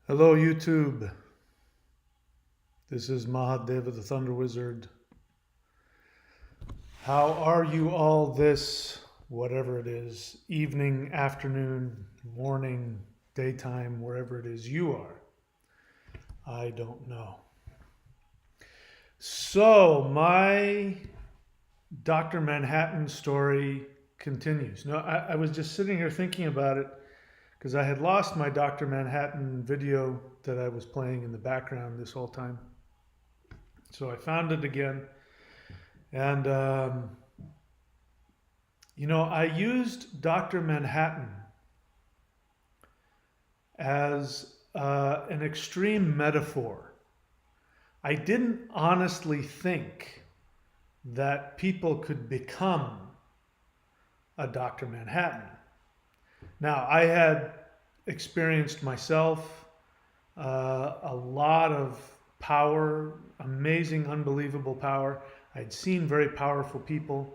Hello, YouTube. This is Mahadeva the Thunder Wizard. How are you all this, whatever it is, evening, afternoon, morning, daytime, wherever it is you are? I don't know. So, my Dr. Manhattan story continues. No, I was just sitting here thinking about it because I had lost my Dr. Manhattan video that I was playing in the background this whole time. So I found it again. And, I used Dr. Manhattan as an extreme metaphor. I didn't honestly think that people could become a Dr. Manhattan. Now, I had experienced myself a lot of power, amazing, unbelievable power. I'd seen very powerful people.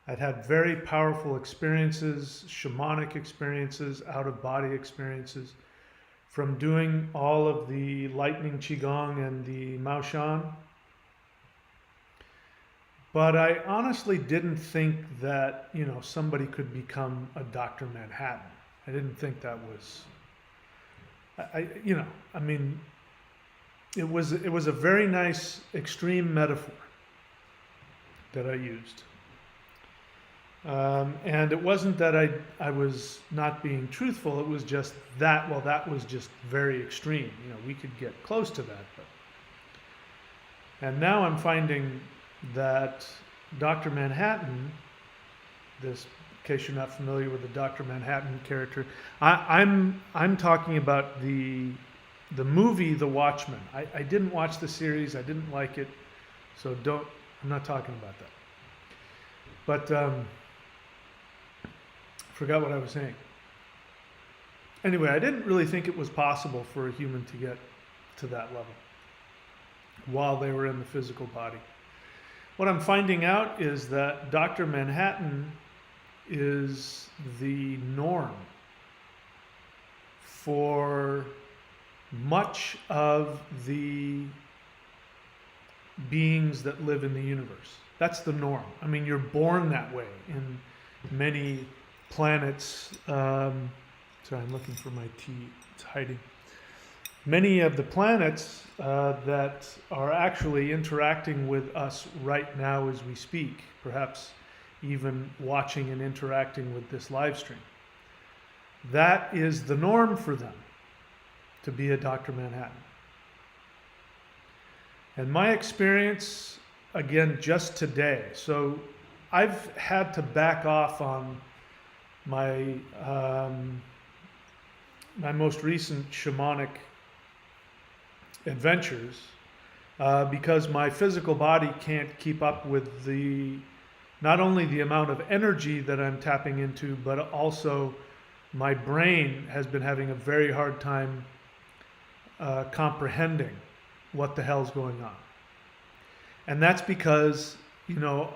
I'd had very powerful experiences, shamanic experiences, out of body experiences from doing all of the lightning qigong and the maoshan. But I honestly didn't think that, somebody could become a Dr. Manhattan. I didn't think that was, it was a very nice extreme metaphor that I used. And it wasn't that I was not being truthful. It was just that, that was just very extreme. We could get close to that. And now I'm finding that Dr. Manhattan, this, in case you're not familiar with the Dr. Manhattan character, I'm talking about the movie The Watchmen. I didn't watch the series. I didn't like it, so I'm not talking about that. But forgot what I was saying. Anyway, I didn't really think it was possible for a human to get to that level while they were in the physical body. What I'm finding out is that Dr. Manhattan is the norm for much of the beings that live in the universe. That's the norm. I mean, you're born that way in many planets. Sorry, I'm looking for my tea. It's hiding. Many of the planets that are actually interacting with us right now as we speak, perhaps even watching and interacting with this live stream. That is the norm for them, to be a Dr. Manhattan. And my experience, again, just today, so I've had to back off on my my most recent shamanic adventures because my physical body can't keep up with not only the amount of energy that I'm tapping into, but also my brain has been having a very hard time comprehending what the hell's going on. And that's because,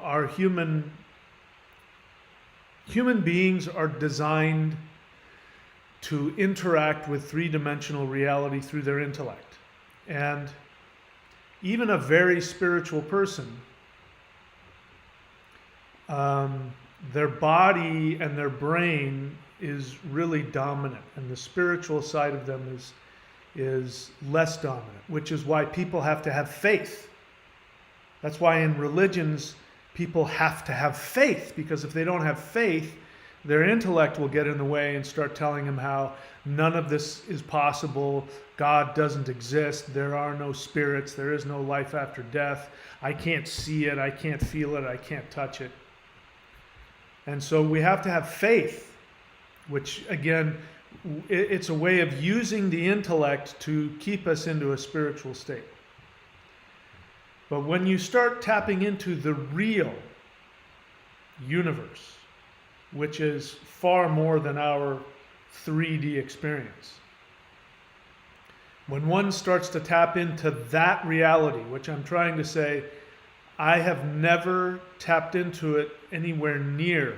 our human beings are designed to interact with three-dimensional reality through their intellect. And even a very spiritual person, their body and their brain is really dominant, and the spiritual side of them is less dominant, which is why people have to have faith. That's why in religions, people have to have faith, because if they don't have faith, their intellect will get in the way and start telling them how none of this is possible, God doesn't exist, there are no spirits, there is no life after death, I can't see it, I can't feel it, I can't touch it. And so we have to have faith, which again, it's a way of using the intellect to keep us into a spiritual state. But when you start tapping into the real universe, which is far more than our 3D experience, when one starts to tap into that reality, which I'm trying to say, I have never tapped into it anywhere near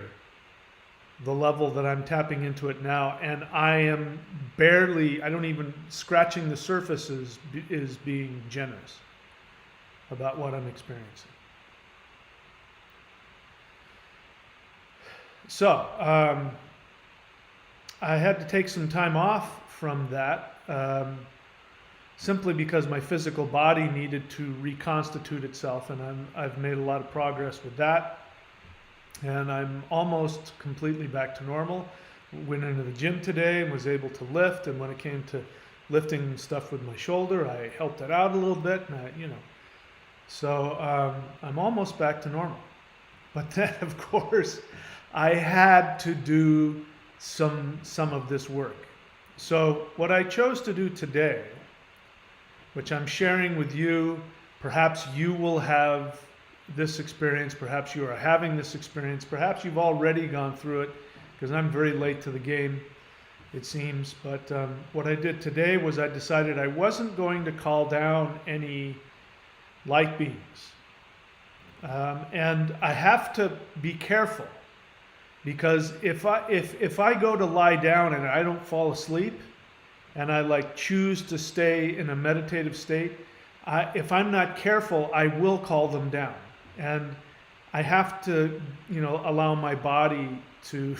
the level that I'm tapping into it now, and I am barely, I don't even, scratching the surface is being generous about what I'm experiencing. So, I had to take some time off from that, simply because my physical body needed to reconstitute itself, and I've made a lot of progress with that. And I'm almost completely back to normal. Went into the gym today and was able to lift. And when it came to lifting stuff with my shoulder, I helped it out a little bit. And so I'm almost back to normal. But then, of course, I had to do some of this work. So what I chose to do today, which I'm sharing with you, perhaps you will have this experience, perhaps you are having this experience, perhaps you've already gone through it, because I'm very late to the game, it seems. But what I did today was I decided I wasn't going to call down any light beings. And I have to be careful, because if I go to lie down and I don't fall asleep, and I choose to stay in a meditative state, if I'm not careful, I will call them down. And I have to, allow my body to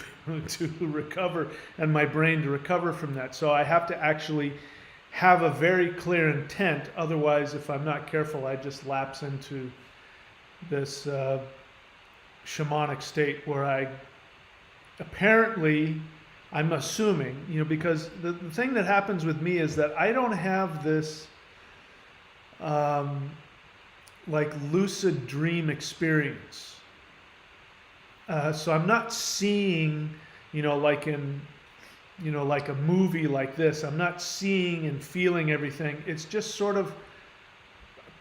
recover and my brain to recover from that. So I have to actually have a very clear intent. Otherwise, if I'm not careful, I just lapse into this shamanic state where I'm assuming, because the thing that happens with me is that I don't have this lucid dream experience. So I'm not seeing, like in, like a movie like this, I'm not seeing and feeling everything. It's just sort of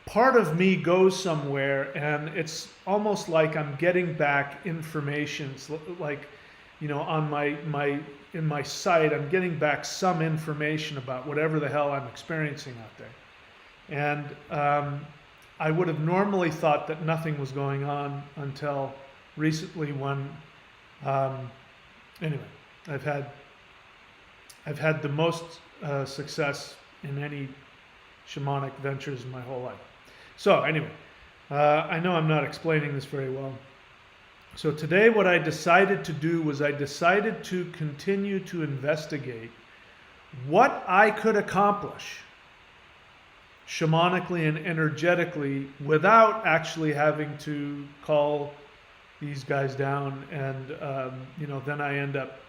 part of me goes somewhere, and it's almost like I'm getting back information. It's like, on in my sight, I'm getting back some information about whatever the hell I'm experiencing out there. And I would have normally thought that nothing was going on until recently when, anyway, I've had the most success in any shamanic ventures in my whole life. So anyway, I know I'm not explaining this very well. So today what I decided to do was I decided to continue to investigate what I could accomplish shamanically and energetically without actually having to call these guys down, and then I end up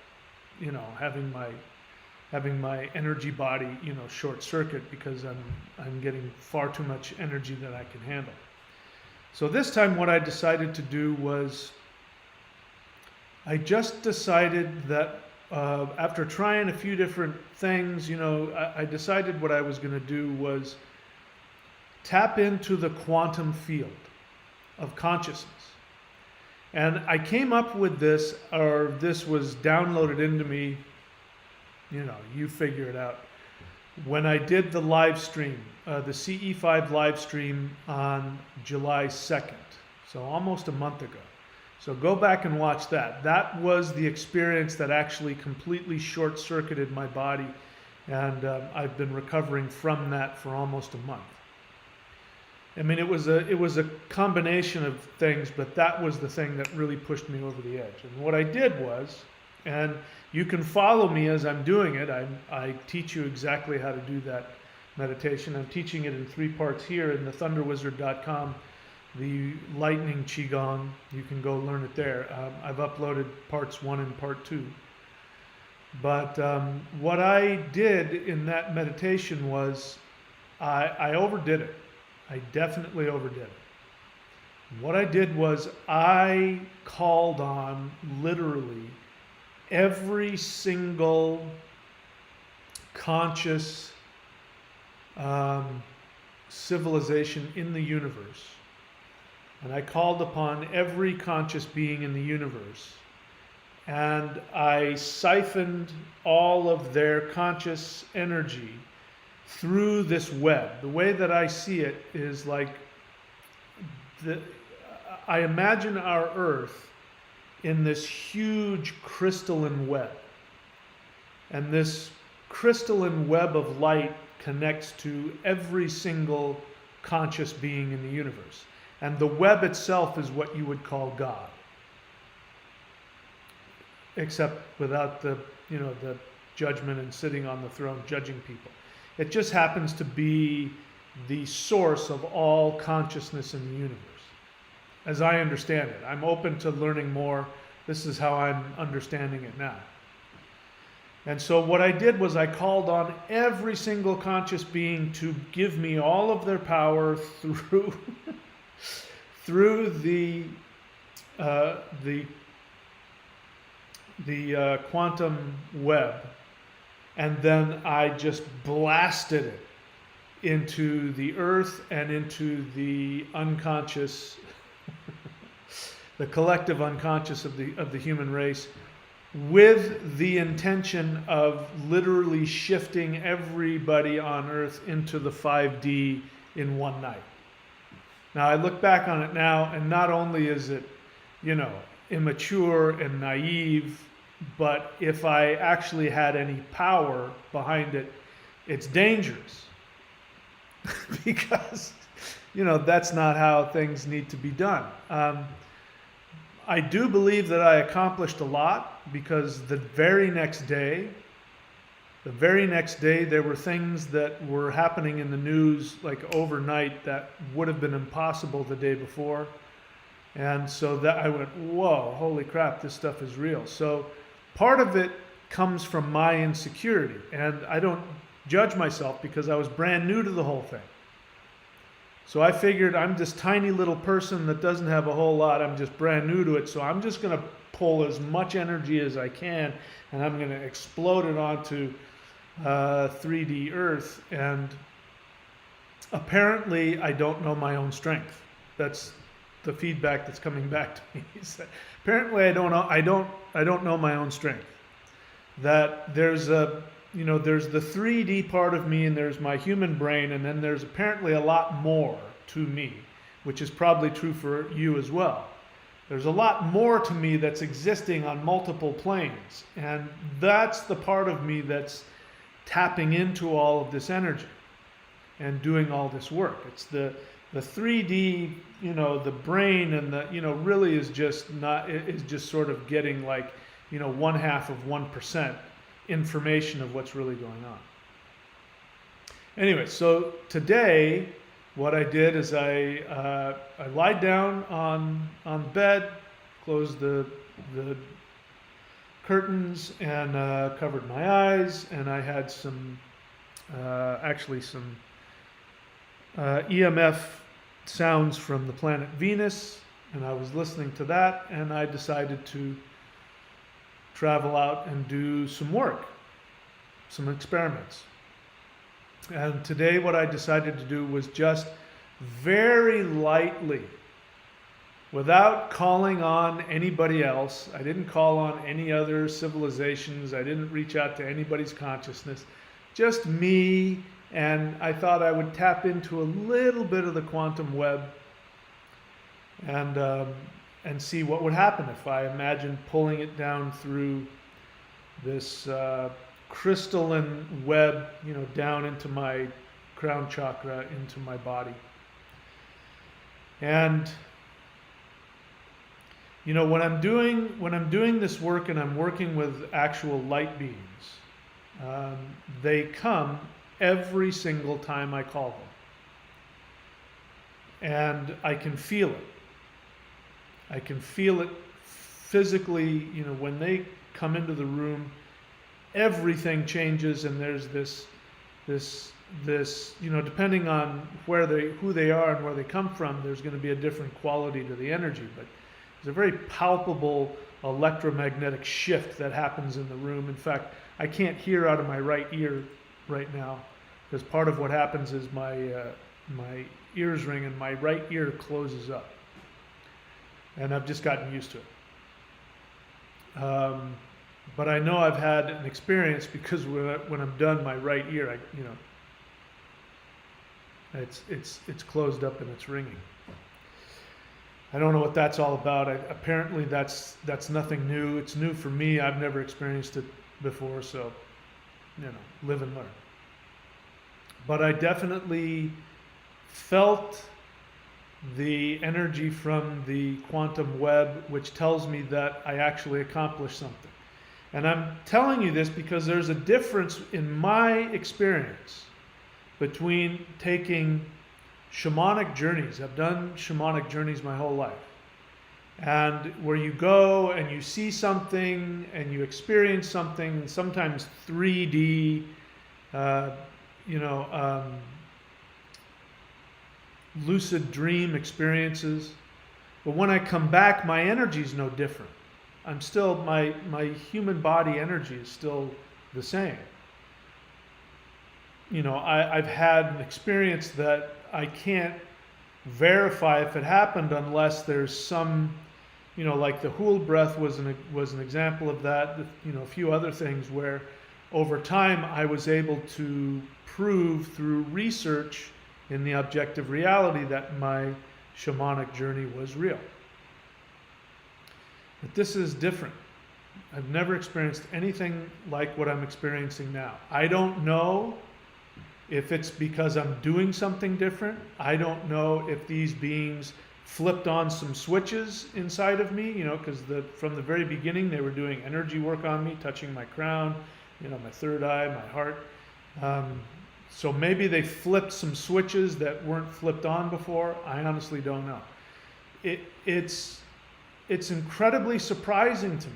having my energy body short circuit, because I'm getting far too much energy that I can handle. So this time what I decided to do was I just decided that after trying a few different things, I decided what I was going to do was tap into the quantum field of consciousness. And I came up with this, or this was downloaded into me, you figure it out, when I did the live stream, the CE5 live stream on July 2nd, so almost a month ago. So go back and watch that. That was the experience that actually completely short-circuited my body, and I've been recovering from that for almost a month. I mean, it was a combination of things, but that was the thing that really pushed me over the edge. And what I did was, and you can follow me as I'm doing it, I teach you exactly how to do that meditation. I'm teaching it in 3 parts here in the thunderwizard.com, the lightning qigong. You can go learn it there. I've uploaded parts 1 and part 2. But what I did in that meditation was I overdid it. I definitely overdid it. What I did was I called on literally every single conscious civilization in the universe. And I called upon every conscious being in the universe. And I siphoned all of their conscious energy through this web. The way that I see it is like, I imagine our Earth in this huge crystalline web. And this crystalline web of light connects to every single conscious being in the universe. And the web itself is what you would call God. Except without the judgment and sitting on the throne judging people. It just happens to be the source of all consciousness in the universe, as I understand it. I'm open to learning more. This is how I'm understanding it now. And so what I did was I called on every single conscious being to give me all of their power through through the quantum web, and then I just blasted it into the earth and into the unconscious, the collective unconscious of the human race, with the intention of literally shifting everybody on earth into the 5D in one night. Now I look back on it now, and not only is it, immature and naive, but if I actually had any power behind it, it's dangerous. Because, that's not how things need to be done. I do believe that I accomplished a lot, because the very next day, there were things that were happening in the news like overnight that would have been impossible the day before. And so that I went, whoa, holy crap, this stuff is real. So part of it comes from my insecurity, and I don't judge myself because I was brand new to the whole thing. So I figured I'm this tiny little person that doesn't have a whole lot. I'm just brand new to it. So I'm just going to pull as much energy as I can, and I'm going to explode it onto 3D Earth. And apparently I don't know my own strength. That's the feedback that's coming back to me. Apparently I don't know my own strength. That there's there's the 3D part of me, and there's my human brain, and then there's apparently a lot more to me, which is probably true for you as well. There's a lot more to me that's existing on multiple planes, and that's the part of me that's tapping into all of this energy and doing all this work. It's the 3D, the brain, and the really is just sort of getting like 1/2 of 1% information of what's really going on. Anyway, so today what I did is I lied down on the bed, closed the curtains, and covered my eyes, and I had some EMF sounds from the planet Venus, and I was listening to that, and I decided to travel out and do some work, some experiments. And today what I decided to do was just very lightly, without calling on anybody else. I didn't call on any other civilizations. I didn't reach out to anybody's consciousness. Just me, and I thought I would tap into a little bit of the quantum web and see what would happen if I imagined pulling it down through this crystalline web, down into my crown chakra, into my body. And when I'm doing this work and I'm working with actual light beings, they come every single time I call them, and I can feel it. I can feel it physically, when they come into the room, everything changes, and there's this, depending on who they are and where they come from, there's going to be a different quality to the energy. But there's a very palpable electromagnetic shift that happens in the room. In fact, I can't hear out of my right ear right now, because part of what happens is my ears ring and my right ear closes up. And I've just gotten used to it. But I know I've had an experience, because when I'm done, my right ear, it's closed up and it's ringing. I don't know what that's all about. Apparently that's nothing new. It's new for me. I've never experienced it before, so live and learn. But I definitely felt the energy from the quantum web, which tells me that I actually accomplished something. And I'm telling you this because there's a difference in my experience between taking shamanic journeys. I've done shamanic journeys my whole life. And where you go and you see something and you experience something, sometimes 3D, lucid dream experiences. But when I come back, my energy is no different. I'm still, my human body energy is still the same. I've had an experience that I can't verify if it happened unless there's some, like the Hool breath was an example of that. A few other things where over time I was able to prove through research in the objective reality that my shamanic journey was real. But this is different. I've never experienced anything like what I'm experiencing now. I don't know if it's because I'm doing something different. I don't know if these beings flipped on some switches inside of me, because from the very beginning they were doing energy work on me, touching my crown, my third eye, my heart. So maybe they flipped some switches that weren't flipped on before. I honestly don't know. It's incredibly surprising to me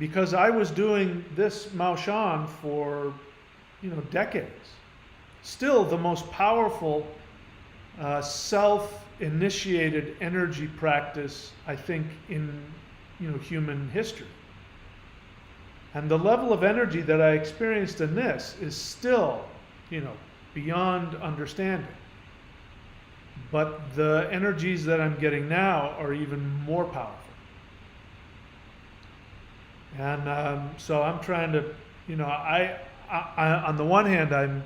because I was doing this Maoshan for decades. Still the most powerful self-initiated energy practice, I think, in human history. And the level of energy that I experienced in this is still, beyond understanding. But the energies that I'm getting now are even more powerful. And so I'm trying to, I on the one hand, I'm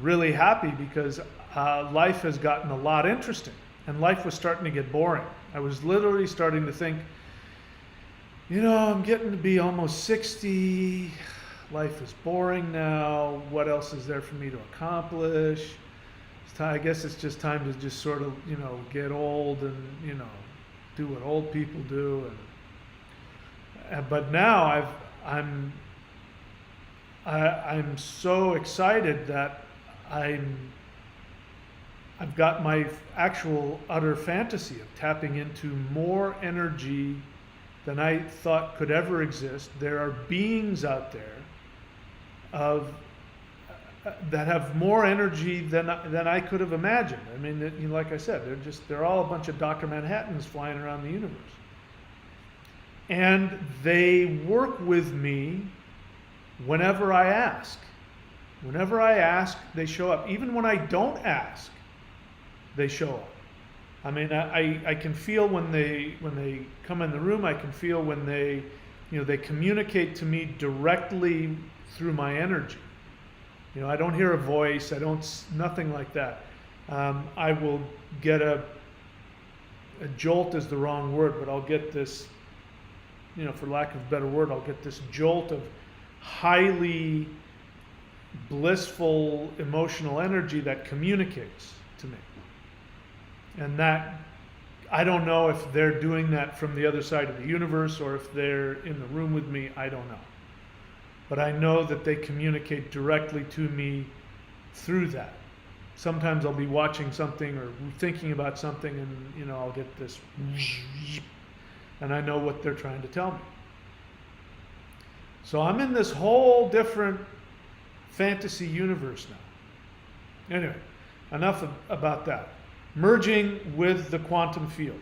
really happy because life has gotten a lot interesting and life was starting to get boring. I was literally starting to think, I'm getting to be almost 60. Life is boring now. What else is there for me to accomplish? I guess it's just time to just sort of, get old and, do what old people do. But now I'm so excited that I've got my actual utter fantasy of tapping into more energy than I thought could ever exist. There are beings out there that have more energy than I could have imagined. I mean, like I said, they're all a bunch of Dr. Manhattans flying around the universe. And they work with me whenever I ask. Whenever I ask, they show up. Even when I don't ask, they show up. I mean, I can feel when they come in the room. I can feel when they communicate to me directly through my energy. I don't hear a voice. Nothing like that. I will get a jolt is the wrong word, but I'll get this, for lack of a better word, I'll get this jolt of highly blissful emotional energy that communicates to me. And that, I don't know if they're doing that from the other side of the universe or if they're in the room with me, I don't know. But I know that they communicate directly to me through that. Sometimes I'll be watching something or thinking about something and, I'll get this, and I know what they're trying to tell me. So I'm in this whole different fantasy universe now. Anyway, enough about that. Merging with the quantum field.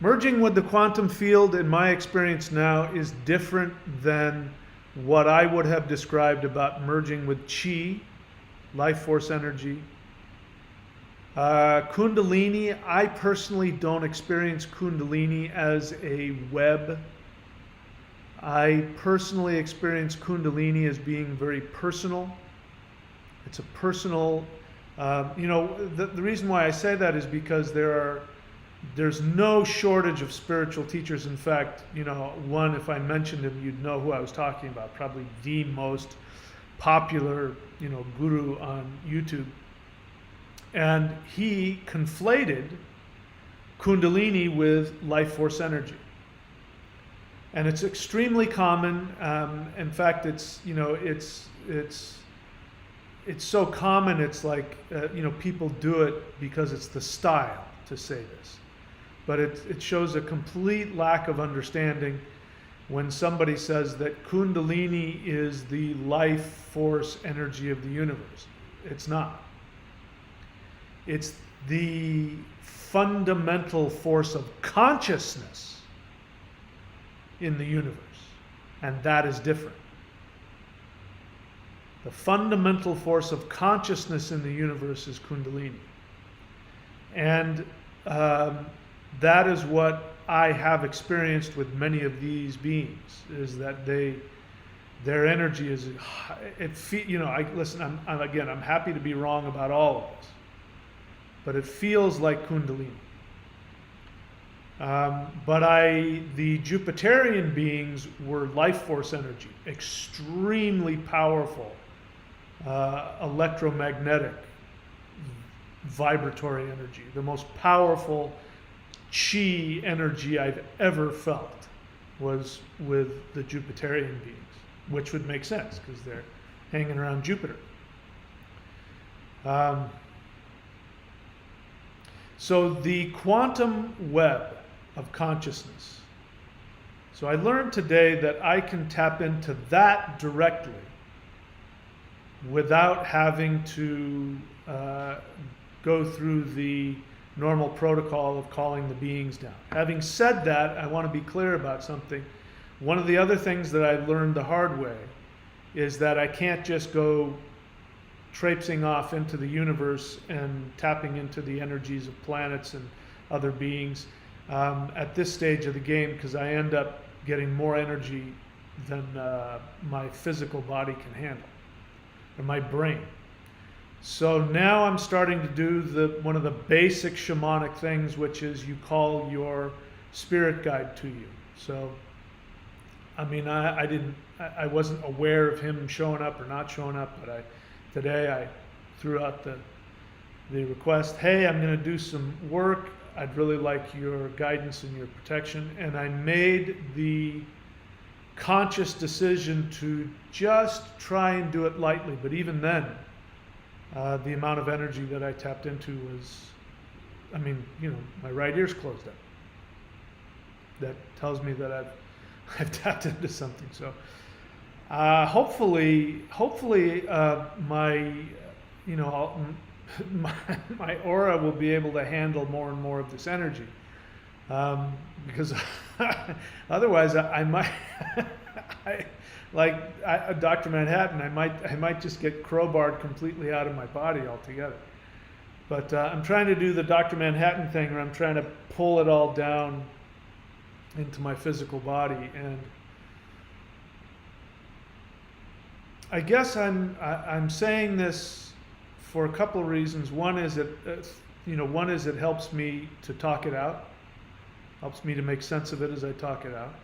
Merging with the quantum field, in my experience now, is different than what I would have described about merging with chi, life force energy. Kundalini, I personally don't experience Kundalini as a web. I personally experience Kundalini as being very personal. It's a personal The reason why I say that is because there's no shortage of spiritual teachers. In fact, one, if I mentioned him, you'd know who I was talking about, probably the most popular, guru on YouTube. And he conflated Kundalini with life force energy. And it's extremely common. In fact, it's so common, it's like, people do it because it's the style to say this. But it shows a complete lack of understanding when somebody says that Kundalini is the life force energy of the universe. It's not. It's the fundamental force of consciousness in the universe. And that is different. The fundamental force of consciousness in the universe is Kundalini. And that is what I have experienced with many of these beings, is that their energy is, listen, I'm happy to be wrong about all of this, but it feels like Kundalini. But the Jupiterian beings were life force energy, extremely powerful, electromagnetic, vibratory energy, the most powerful chi energy I've ever felt was with the Jupiterian beings, which would make sense because they're hanging around Jupiter. So the quantum web of consciousness. So I learned today that I can tap into that directly without having to go through the normal protocol of calling the beings down. Having said that, I want to be clear about something. One of the other things that I learned the hard way is that I can't just go traipsing off into the universe and tapping into the energies of planets and other beings at this stage of the game, because I end up getting more energy than my physical body can handle, or my brain. So now I'm starting to do one of the basic shamanic things, which is you call your spirit guide to you. So, I mean, I wasn't aware of him showing up or not showing up, but today I threw out the request, hey, I'm going to do some work. I'd really like your guidance and your protection. And I made the conscious decision to just try and do it lightly. But even then, the amount of energy that I tapped into was, my right ear's closed up. That tells me that I've tapped into something. So hopefully my aura will be able to handle more and more of this energy, because otherwise I might Dr. Manhattan, I might just get crowbarred completely out of my body altogether. But I'm trying to do the Dr. Manhattan thing, where I'm trying to pull it all down into my physical body. And I guess I'm saying this for a couple of reasons. One is it helps me to talk it out, helps me to make sense of it as I talk it out.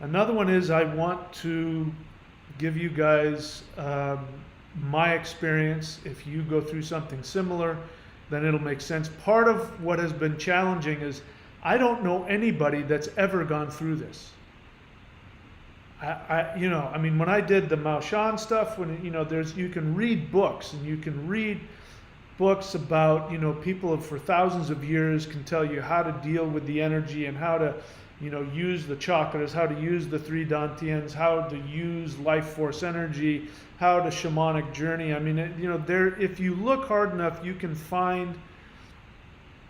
Another one is I want to give you guys my experience. If you go through something similar, then it'll make sense. Part of what has been challenging is I don't know anybody that's ever gone through this. When I did the Mao Shan stuff, you can read books, and you can read books about, people for thousands of years can tell you how to deal with the energy and how to, use the chakras, how to use the three dantians, how to use life force energy, how to shamanic journey. If you look hard enough, you can find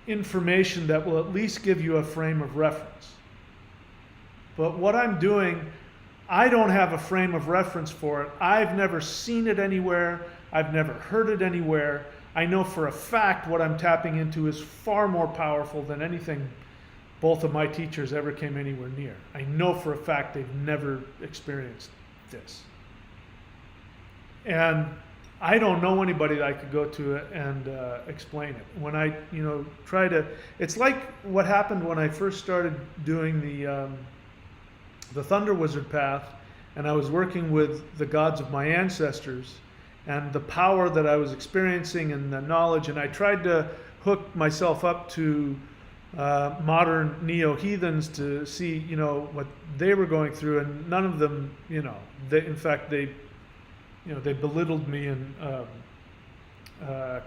information that will at least give you a frame of reference. But what I'm doing, I don't have a frame of reference for it. I've never seen it anywhere. I've never heard it anywhere. I know for a fact what I'm tapping into is far more powerful than anything both of my teachers ever came anywhere near. I know for a fact they've never experienced this. And I don't know anybody that I could go to and explain it. When I, try to, it's like what happened when I first started doing the Thunder Wizard path, and I was working with the gods of my ancestors and the power that I was experiencing and the knowledge, and I tried to hook myself up to modern neo-heathens to see, what they were going through, and none of them, in fact, they belittled me and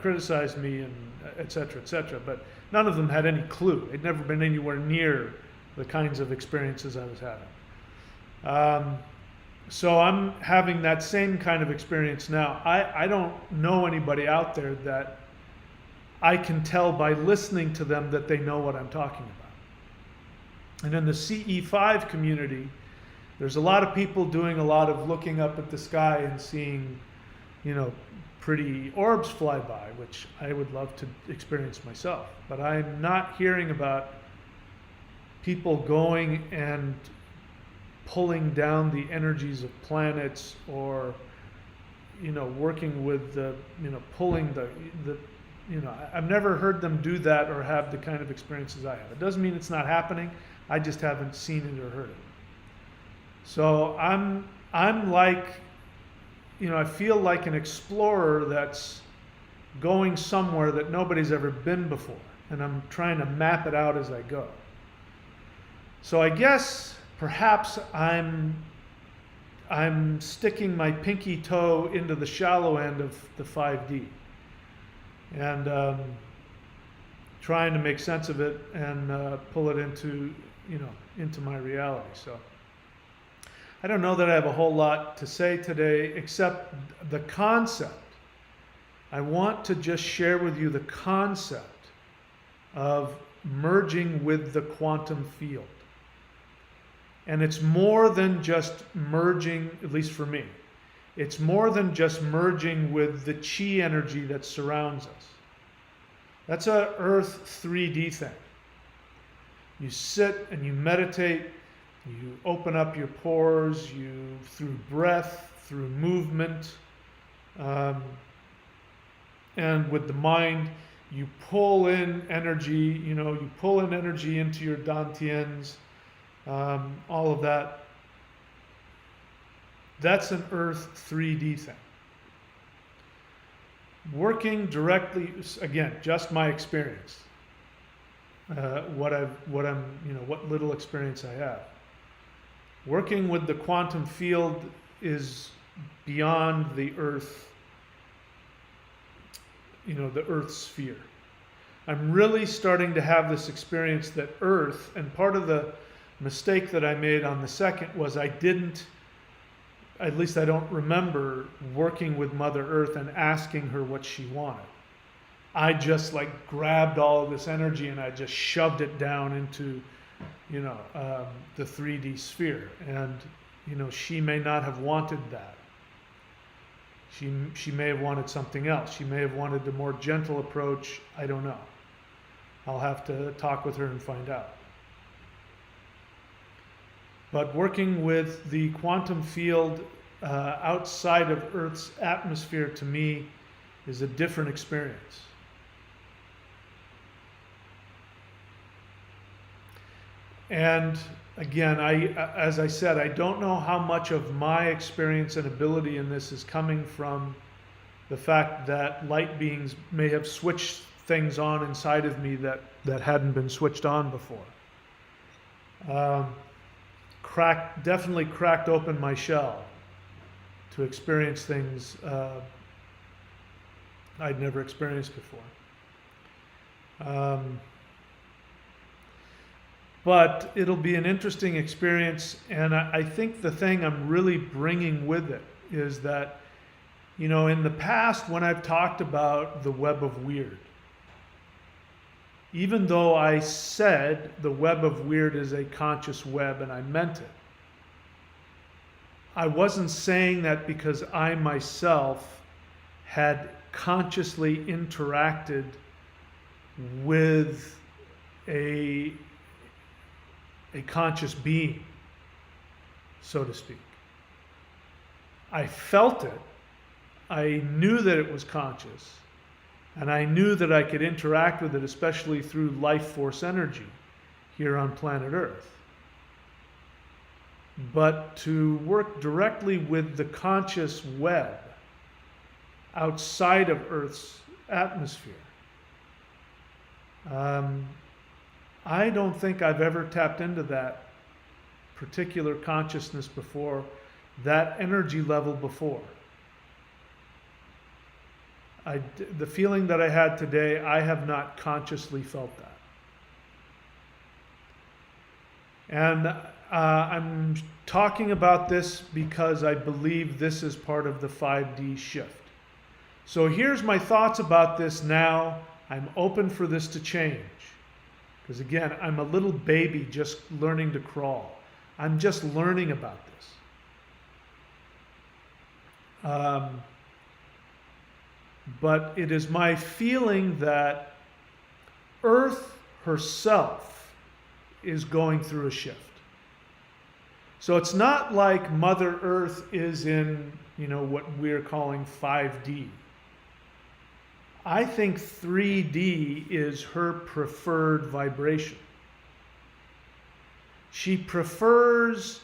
criticized me and et cetera, but none of them had any clue. They'd never been anywhere near the kinds of experiences I was having. So I'm having that same kind of experience now. I don't know anybody out there that I can tell by listening to them that they know what I'm talking about. And in the CE5 community, there's a lot of people doing a lot of looking up at the sky and seeing, pretty orbs fly by, which I would love to experience myself. But I'm not hearing about people going and pulling down the energies of planets, or working with the pulling the I've never heard them do that or have the kind of experiences I have. It doesn't mean it's not happening. I just haven't seen it or heard it. So I'm like, I feel like an explorer that's going somewhere that nobody's ever been before, and I'm trying to map it out as I go. So I guess perhaps I'm sticking my pinky toe into the shallow end of the 5D, and trying to make sense of it and pull it into my reality. So I don't know that I have a whole lot to say today, except the concept. I want to just share with you the concept of merging with the quantum field. And it's more than just merging, at least for me. It's more than just merging with the chi energy that surrounds us. That's a Earth 3D thing. You sit and you meditate, you open up your pores, through breath, through movement, and with the mind, you pull in energy, you pull in energy into your dantians, all of that. That's an Earth 3D thing. Working directly, again, just my experience, what little experience I have. Working with the quantum field is beyond the Earth, the Earth sphere. I'm really starting to have this experience that Earth, and part of the mistake that I made on the second was at least I don't remember working with Mother Earth and asking her what she wanted. I just grabbed all of this energy and I just shoved it down into, the 3D sphere. And, she may not have wanted that. She may have wanted something else. She may have wanted a more gentle approach. I don't know. I'll have to talk with her and find out. But working with the quantum field outside of Earth's atmosphere, to me, is a different experience. And again, as I said, I don't know how much of my experience and ability in this is coming from the fact that light beings may have switched things on inside of me that hadn't been switched on before. Definitely cracked open my shell to experience things I'd never experienced before. But it'll be an interesting experience, and I think the thing I'm really bringing with it is that, in the past when I've talked about the Web of Wyrd, even though I said the Web of Wyrd is a conscious web and I meant it, I wasn't saying that because I myself had consciously interacted with a conscious being, so to speak. I felt it. I knew that it was conscious, and I knew that I could interact with it, especially through life force energy here on planet Earth. But to work directly with the conscious web outside of Earth's atmosphere, I don't think I've ever tapped into that particular consciousness before, that energy level before. The feeling that I had today, I have not consciously felt that. And I'm talking about this because I believe this is part of the 5D shift. So here's my thoughts about this now. I'm open for this to change. Because again, I'm a little baby just learning to crawl. I'm just learning about this. But it is my feeling that Earth herself is going through a shift. So it's not like Mother Earth is in, what we're calling 5D. I think 3D is her preferred vibration. She prefers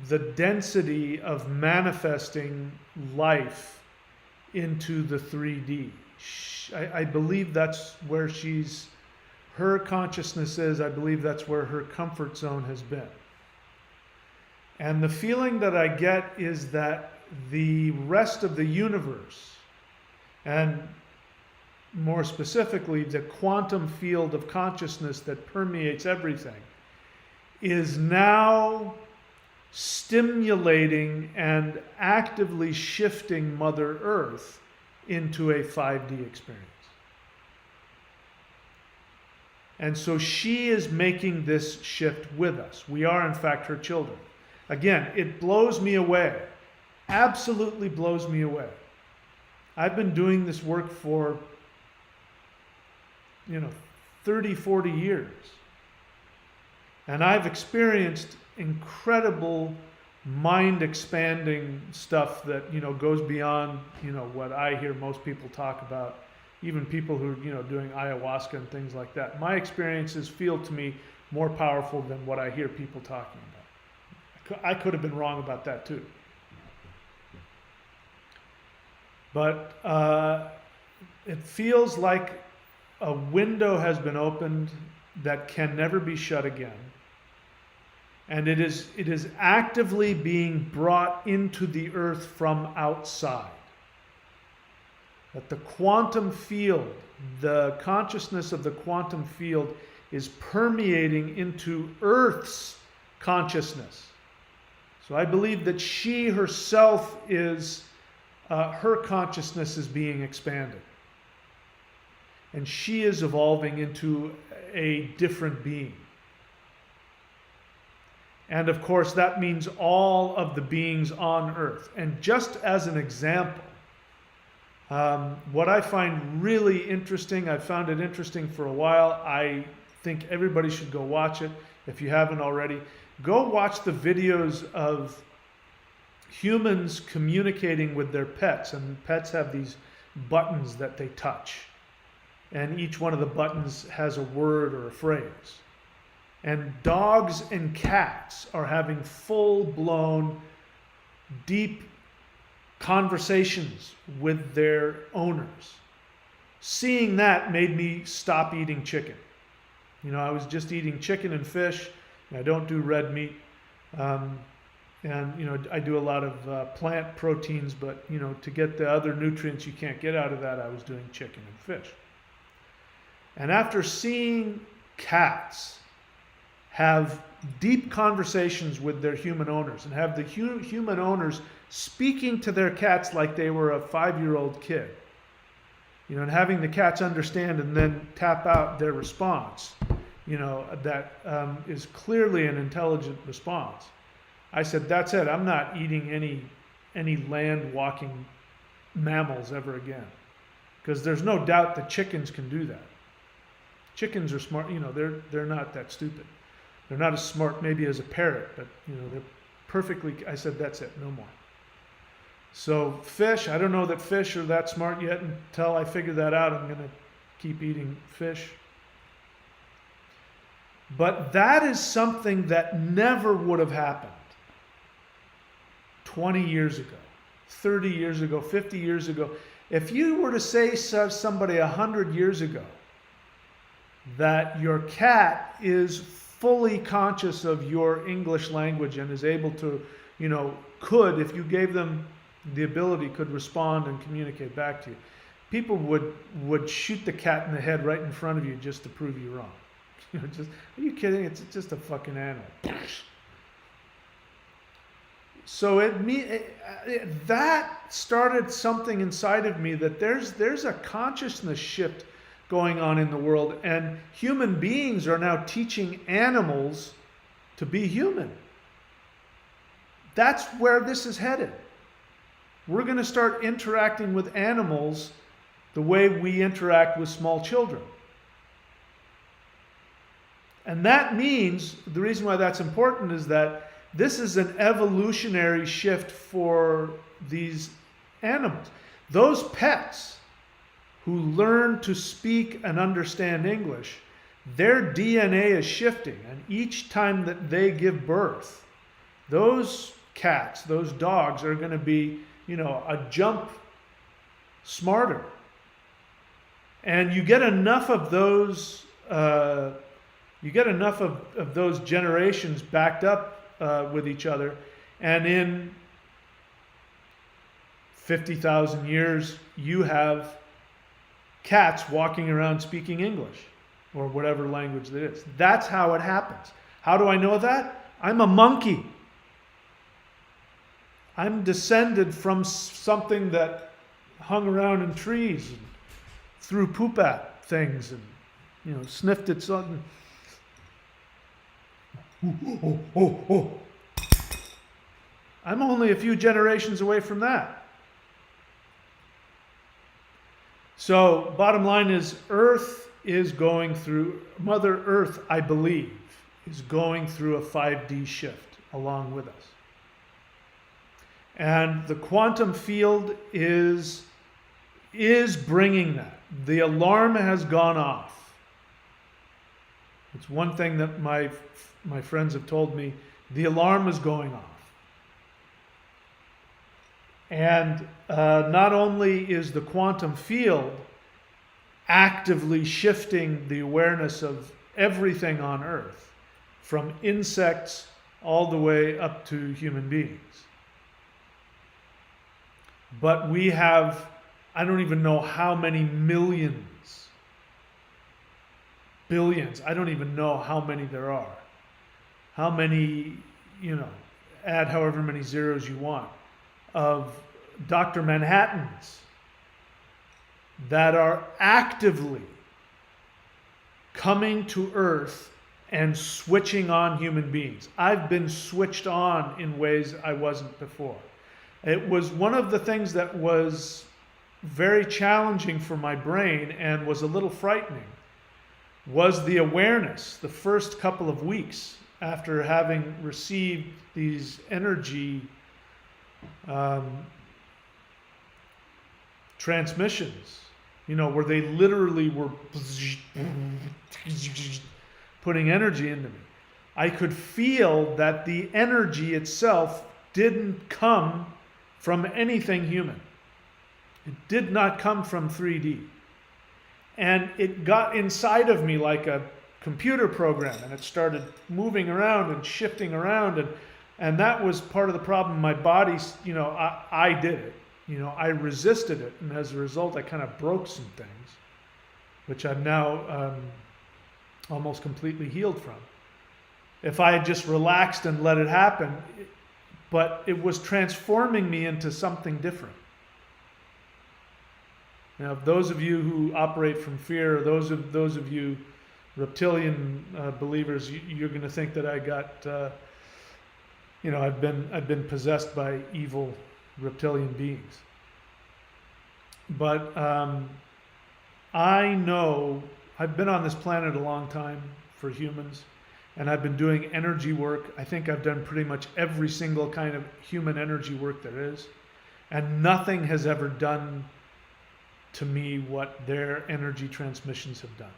the density of manifesting life into the 3D. I believe that's where her consciousness is. I believe that's where her comfort zone has been. And the feeling that I get is that the rest of the universe, and more specifically the quantum field of consciousness that permeates everything, is now stimulating and actively shifting Mother Earth into a 5D experience. And so she is making this shift with us. We are, in fact, her children. Again, it blows me away. Absolutely blows me away. I've been doing this work for, 30, 40 years. And I've experienced incredible mind-expanding stuff that, goes beyond, what I hear most people talk about, even people who are, doing ayahuasca and things like that. My experiences feel to me more powerful than what I hear people talking about. I could have been wrong about that too. But it feels like a window has been opened that can never be shut again. And it is actively being brought into the earth from outside. That the quantum field, the consciousness of the quantum field is permeating into Earth's consciousness. So I believe that she herself is, her consciousness is being expanded. And she is evolving into a different being. And of course, that means all of the beings on Earth. And just as an example, what I find really interesting, I've found it interesting for a while. I think everybody should go watch it if you haven't already. Go watch the videos of humans communicating with their pets. And pets have these buttons that they touch. And each one of the buttons has a word or a phrase. And dogs and cats are having full-blown, deep conversations with their owners. Seeing that made me stop eating chicken. I was just eating chicken and fish. And I don't do red meat. And I do a lot of plant proteins, but, to get the other nutrients you can't get out of that, I was doing chicken and fish. And after seeing cats have deep conversations with their human owners and have the human owners speaking to their cats like they were a 5-year-old kid, and having the cats understand and then tap out their response, that is clearly an intelligent response. I said, that's it. I'm not eating any land walking mammals ever again, because there's no doubt that chickens can do that. Chickens are smart. They're not that stupid. They're not as smart maybe as a parrot, but they're perfectly. I said, that's it, no more. So fish, I don't know that fish are that smart yet. Until I figure that out, I'm going to keep eating fish. But that is something that never would have happened 20 years ago, 30 years ago, 50 years ago. If you were to say to somebody 100 years ago that your cat is fully conscious of your English language and is able to, could, if you gave them the ability, could respond and communicate back to you, people would shoot the cat in the head right in front of you just to prove you wrong. Are you kidding? It's just a fucking animal. So that started something inside of me, that there's a consciousness shift going on in the world, and human beings are now teaching animals to be human. That's where this is headed. We're going to start interacting with animals the way we interact with small children. And that means, the reason why that's important is that this is an evolutionary shift for these animals. Those pets who learn to speak and understand English, their DNA is shifting. And each time that they give birth, those cats, those dogs are going to be, a jump smarter. And you get enough of those generations backed up with each other, and in 50,000 years, you have cats walking around speaking English, or whatever language that is. That's how it happens. How do I know that? I'm a monkey. I'm descended from something that hung around in trees and threw poop at things and, sniffed at something. Oh. I'm only a few generations away from that. So, bottom line is, Mother Earth, I believe, is going through a 5D shift along with us. And the quantum field is bringing that. The alarm has gone off. It's one thing that my friends have told me. The alarm is going off. And not only is the quantum field actively shifting the awareness of everything on Earth, from insects all the way up to human beings, but we have, I don't even know how many millions, billions, I don't even know how many there are. How many, add however many zeros you want, of Dr. Manhattans that are actively coming to Earth and switching on human beings. I've been switched on in ways I wasn't before. It was one of the things that was very challenging for my brain and was a little frightening, was the awareness the first couple of weeks after having received these energy transmissions, where they literally were putting energy into me. I could feel that the energy itself didn't come from anything human. It did not come from 3D. And it got inside of me like a computer program, and it started moving around and shifting around, and that was part of the problem. My body, I did it. I resisted it, and as a result, I kind of broke some things, which I'm now almost completely healed from. If I had just relaxed and let it happen, but it was transforming me into something different. Now, those of you who operate from fear, or those of you reptilian believers, you're going to think that I got, I've been possessed by evil reptilian beings. But I know I've been on this planet a long time for humans, and I've been doing energy work. I think I've done pretty much every single kind of human energy work there is. And nothing has ever done to me what their energy transmissions have done.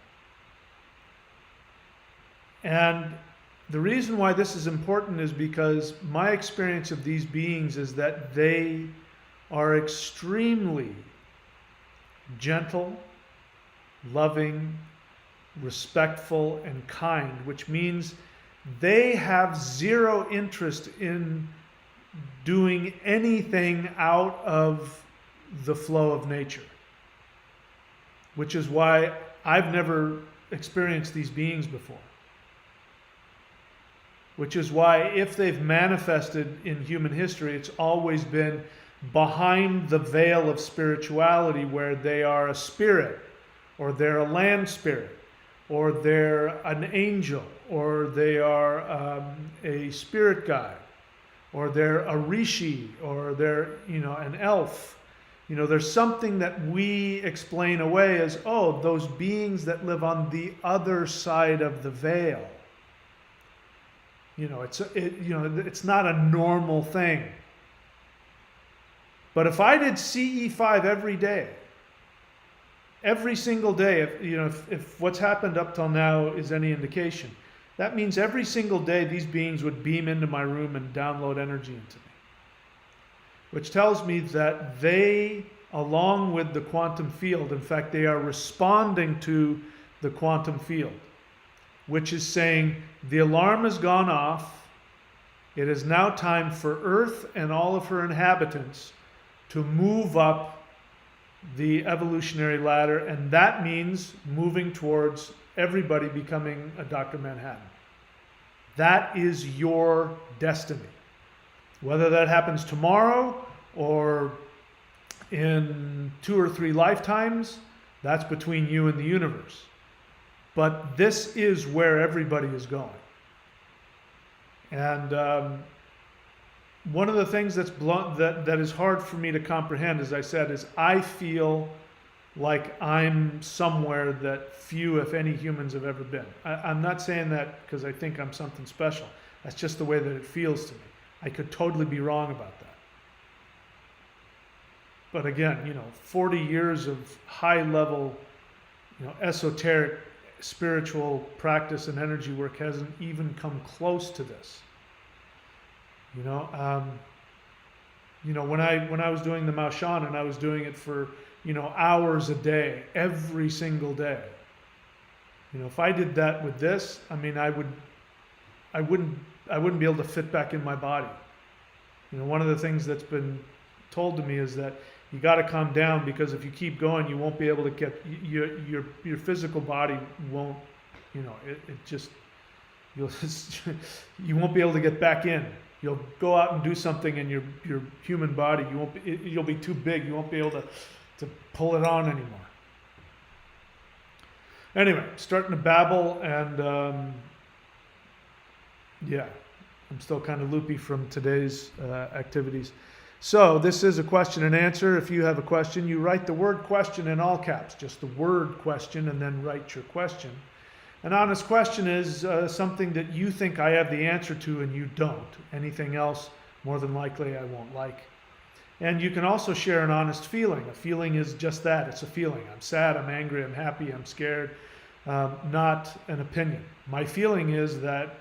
And the reason why this is important is because my experience of these beings is that they are extremely gentle, loving, respectful, and kind, which means they have zero interest in doing anything out of the flow of nature, which is why I've never experienced these beings before. Which is why if they've manifested in human history, it's always been behind the veil of spirituality, where they are a spirit, or they're a land spirit, or they're an angel, or they are a spirit guide, or they're a rishi, or they're, an elf. There's something that we explain away as, oh, those beings that live on the other side of the veil. It's not a normal thing. But if I did CE5 every single day, if what's happened up till now is any indication, that means every single day these beings would beam into my room and download energy into me. Which tells me that they, along with the quantum field, in fact, they are responding to the quantum field, which is saying the alarm has gone off. It is now time for Earth and all of her inhabitants to move up the evolutionary ladder, and that means moving towards everybody becoming a Dr. Manhattan. That is your destiny. Whether that happens tomorrow or in 2 or 3 lifetimes, that's between you and the universe. But this is where everybody is going. And one of the things that is hard for me to comprehend, as I said, is I feel like I'm somewhere that few, if any, humans have ever been. I'm not saying that because I think I'm something special. That's just the way that it feels to me. I could totally be wrong about that. But again, 40 years of high-level, esoteric, spiritual practice and energy work hasn't even come close to this. When I was doing the Maoshan, and I was doing it for hours a day, every single day. If I did that with this, I wouldn't be able to fit back in my body. One of the things that's been told to me is that you got to calm down, because if you keep going, you won't be able to get your physical body won't, you won't be able to get back in. You'll go out and do something, and your human body, you'll be too big. You won't be able to pull it on anymore. Anyway, starting to babble, and I'm still kind of loopy from today's activities. So this is a question and answer. If you have a question, you write the word question in all caps, just the word question, and then write your question. An honest question is something that you think I have the answer to and you don't. Anything else, more than likely, I won't like. And you can also share an honest feeling. A feeling is just that. It's a feeling. I'm sad, I'm angry, I'm happy, I'm scared. Not an opinion. My feeling is that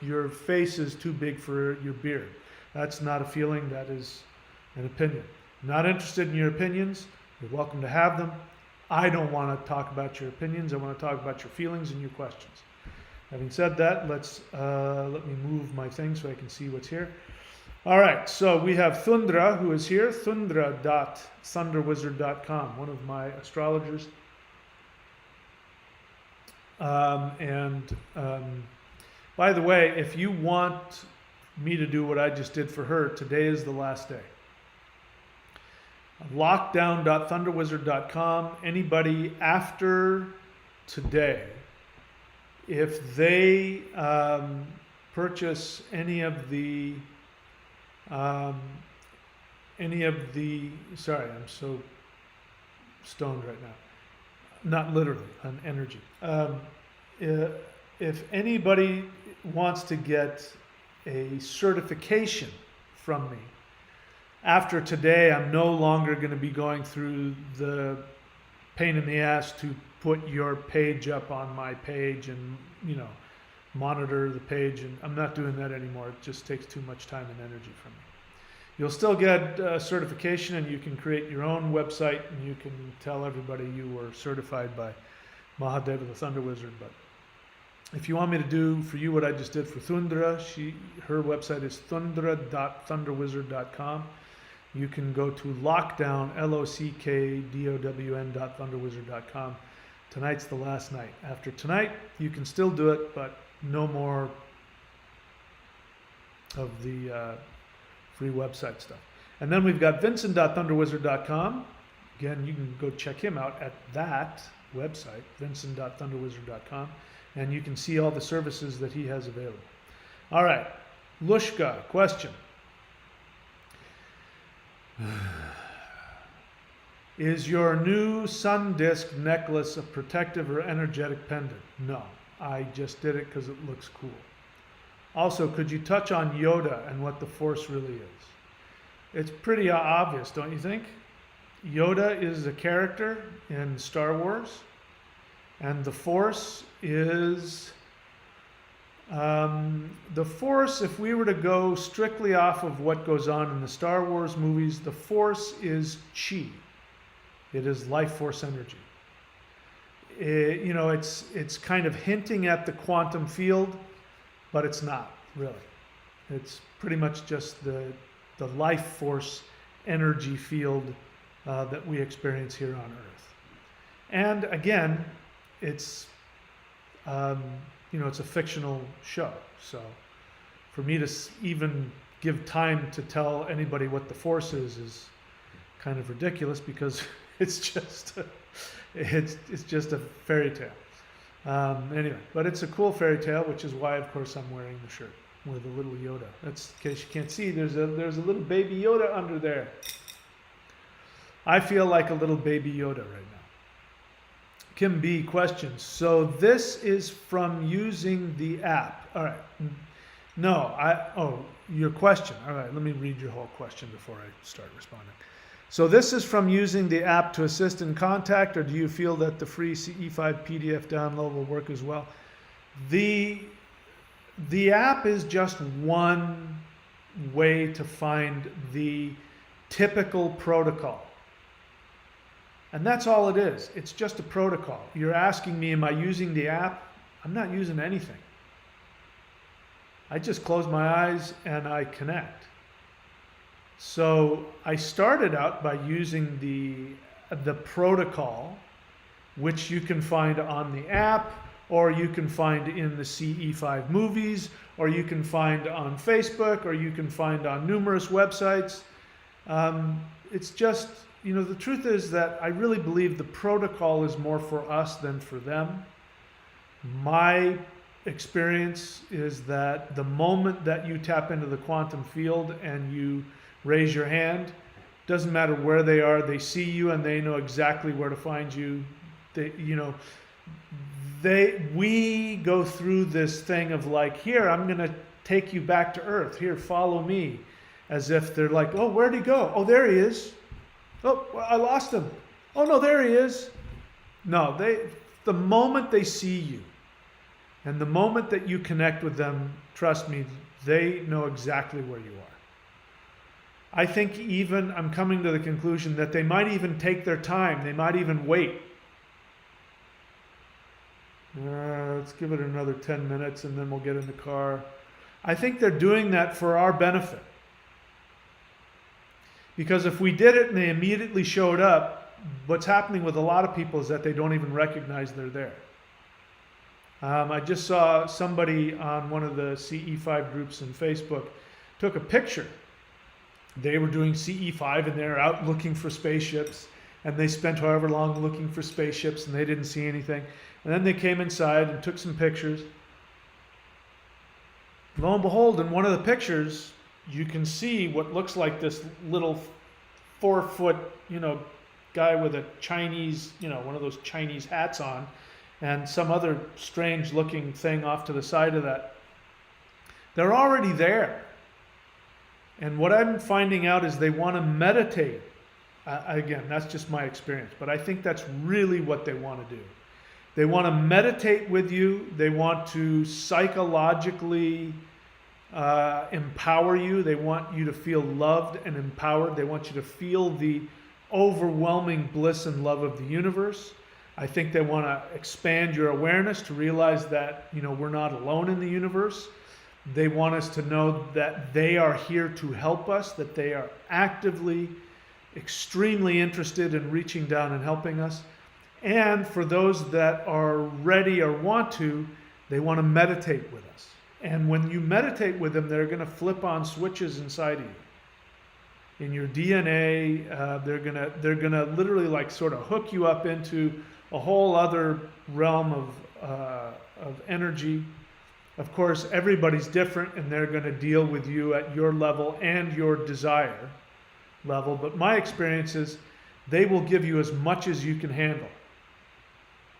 your face is too big for your beard. That's not a feeling, that is an opinion. Not interested in your opinions. You're welcome to have them. I don't want to talk about your opinions. I want to talk about your feelings and your questions. Having said that, let me move my thing so I can see what's here. All right, so we have Thundra, who is here, thundra.thunderwizard.com, one of my astrologers. By the way, if you want me to do what I just did for her, today is the last day. Lockdown.thunderwizard.com. Anybody after today, if they purchase any of the, sorry, I'm so stoned right now. Not literally, on energy. If anybody wants to get a certification from me after today, I'm no longer going to be going through the pain in the ass to put your page up on my page and, monitor the page. And I'm not doing that anymore. It just takes too much time and energy from me. You'll still get certification, and you can create your own website, and you can tell everybody you were certified by Mahadeva the Thunder Wizard. But if you want me to do for you what I just did for Thundra, her website is thundra.thunderwizard.com. You can go to lockdown, lockdown.thunderwizard.com. Tonight's the last night. After tonight, you can still do it, but no more of the free website stuff. And then we've got vincent.thunderwizard.com. Again, you can go check him out at that website, vincent.thunderwizard.com, and you can see all the services that he has available. All right, Lushka, question. Is your new sun disk necklace a protective or energetic pendant? No, I just did it because it looks cool. Also, could you touch on Yoda and what the Force really is? It's pretty obvious, don't you think? Yoda is a character in Star Wars, and the Force is... the Force, if we were to go strictly off of what goes on in the Star Wars movies, the Force is chi. It is life force energy. It's kind of hinting at the quantum field, but it's not really. It's pretty much just the life force energy field that we experience here on Earth. And again, it's it's a fictional show. So for me to even give time to tell anybody what the Force is kind of ridiculous, because it's just a fairy tale. Anyway, but it's a cool fairy tale, which is why, of course, I'm wearing the shirt with a little Yoda. That's in case you can't see. There's a little baby Yoda under there. I feel like a little baby Yoda right now. Kim B questions. So this is from using the app. All right. No, your question. All right, let me read your whole question before I start responding. So this is from using the app to assist in contact, or do you feel that the free CE5 PDF download will work as well? The app is just one way to find the typical protocol. And that's all it is. It's just a protocol. You're asking me, am I using the app? I'm not using anything. I just close my eyes and I connect. So I started out by using the protocol, which you can find on the app, or you can find in the CE5 movies, or you can find on Facebook, or you can find on numerous websites. It's just, the truth is that I really believe the protocol is more for us than for them. My experience is that the moment that you tap into the quantum field and you raise your hand, doesn't matter where they are, they see you and they know exactly where to find you. We go through this thing of like, here, I'm going to take you back to Earth. Here, follow me. As if they're like, oh, where'd he go? Oh, there he is. Oh, I lost him. Oh, no, there he is. No, the moment they see you and the moment that you connect with them, trust me, they know exactly where you are. I think I'm coming to the conclusion that they might even take their time. They might even wait. Let's give it another 10 minutes and then we'll get in the car. I think they're doing that for our benefit. Because if we did it and they immediately showed up, what's happening with a lot of people is that they don't even recognize they're there. I just saw somebody on one of the CE5 groups in Facebook took a picture. They were doing CE5 and they're out looking for spaceships, and they spent however long looking for spaceships and they didn't see anything. And then they came inside and took some pictures. Lo and behold, in one of the pictures, you can see what looks like this little 4-foot, guy with a Chinese, one of those Chinese hats on, and some other strange looking thing off to the side of that. They're already there. And what I'm finding out is they want to meditate. Again, that's just my experience, but I think that's really what they want to do. They want to meditate with you. They want to psychologically empower you. They want you to feel loved and empowered. They want you to feel the overwhelming bliss and love of the universe. I think they want to expand your awareness to realize that, we're not alone in the universe. They want us to know that they are here to help us, that they are actively, extremely interested in reaching down and helping us. And for those that are ready or want to, they want to meditate with us. And when you meditate with them, they're going to flip on switches inside of you. In your DNA, they're gonna literally like sort of hook you up into a whole other realm of energy. Of course, everybody's different, and they're going to deal with you at your level and your desire level. But my experience is they will give you as much as you can handle.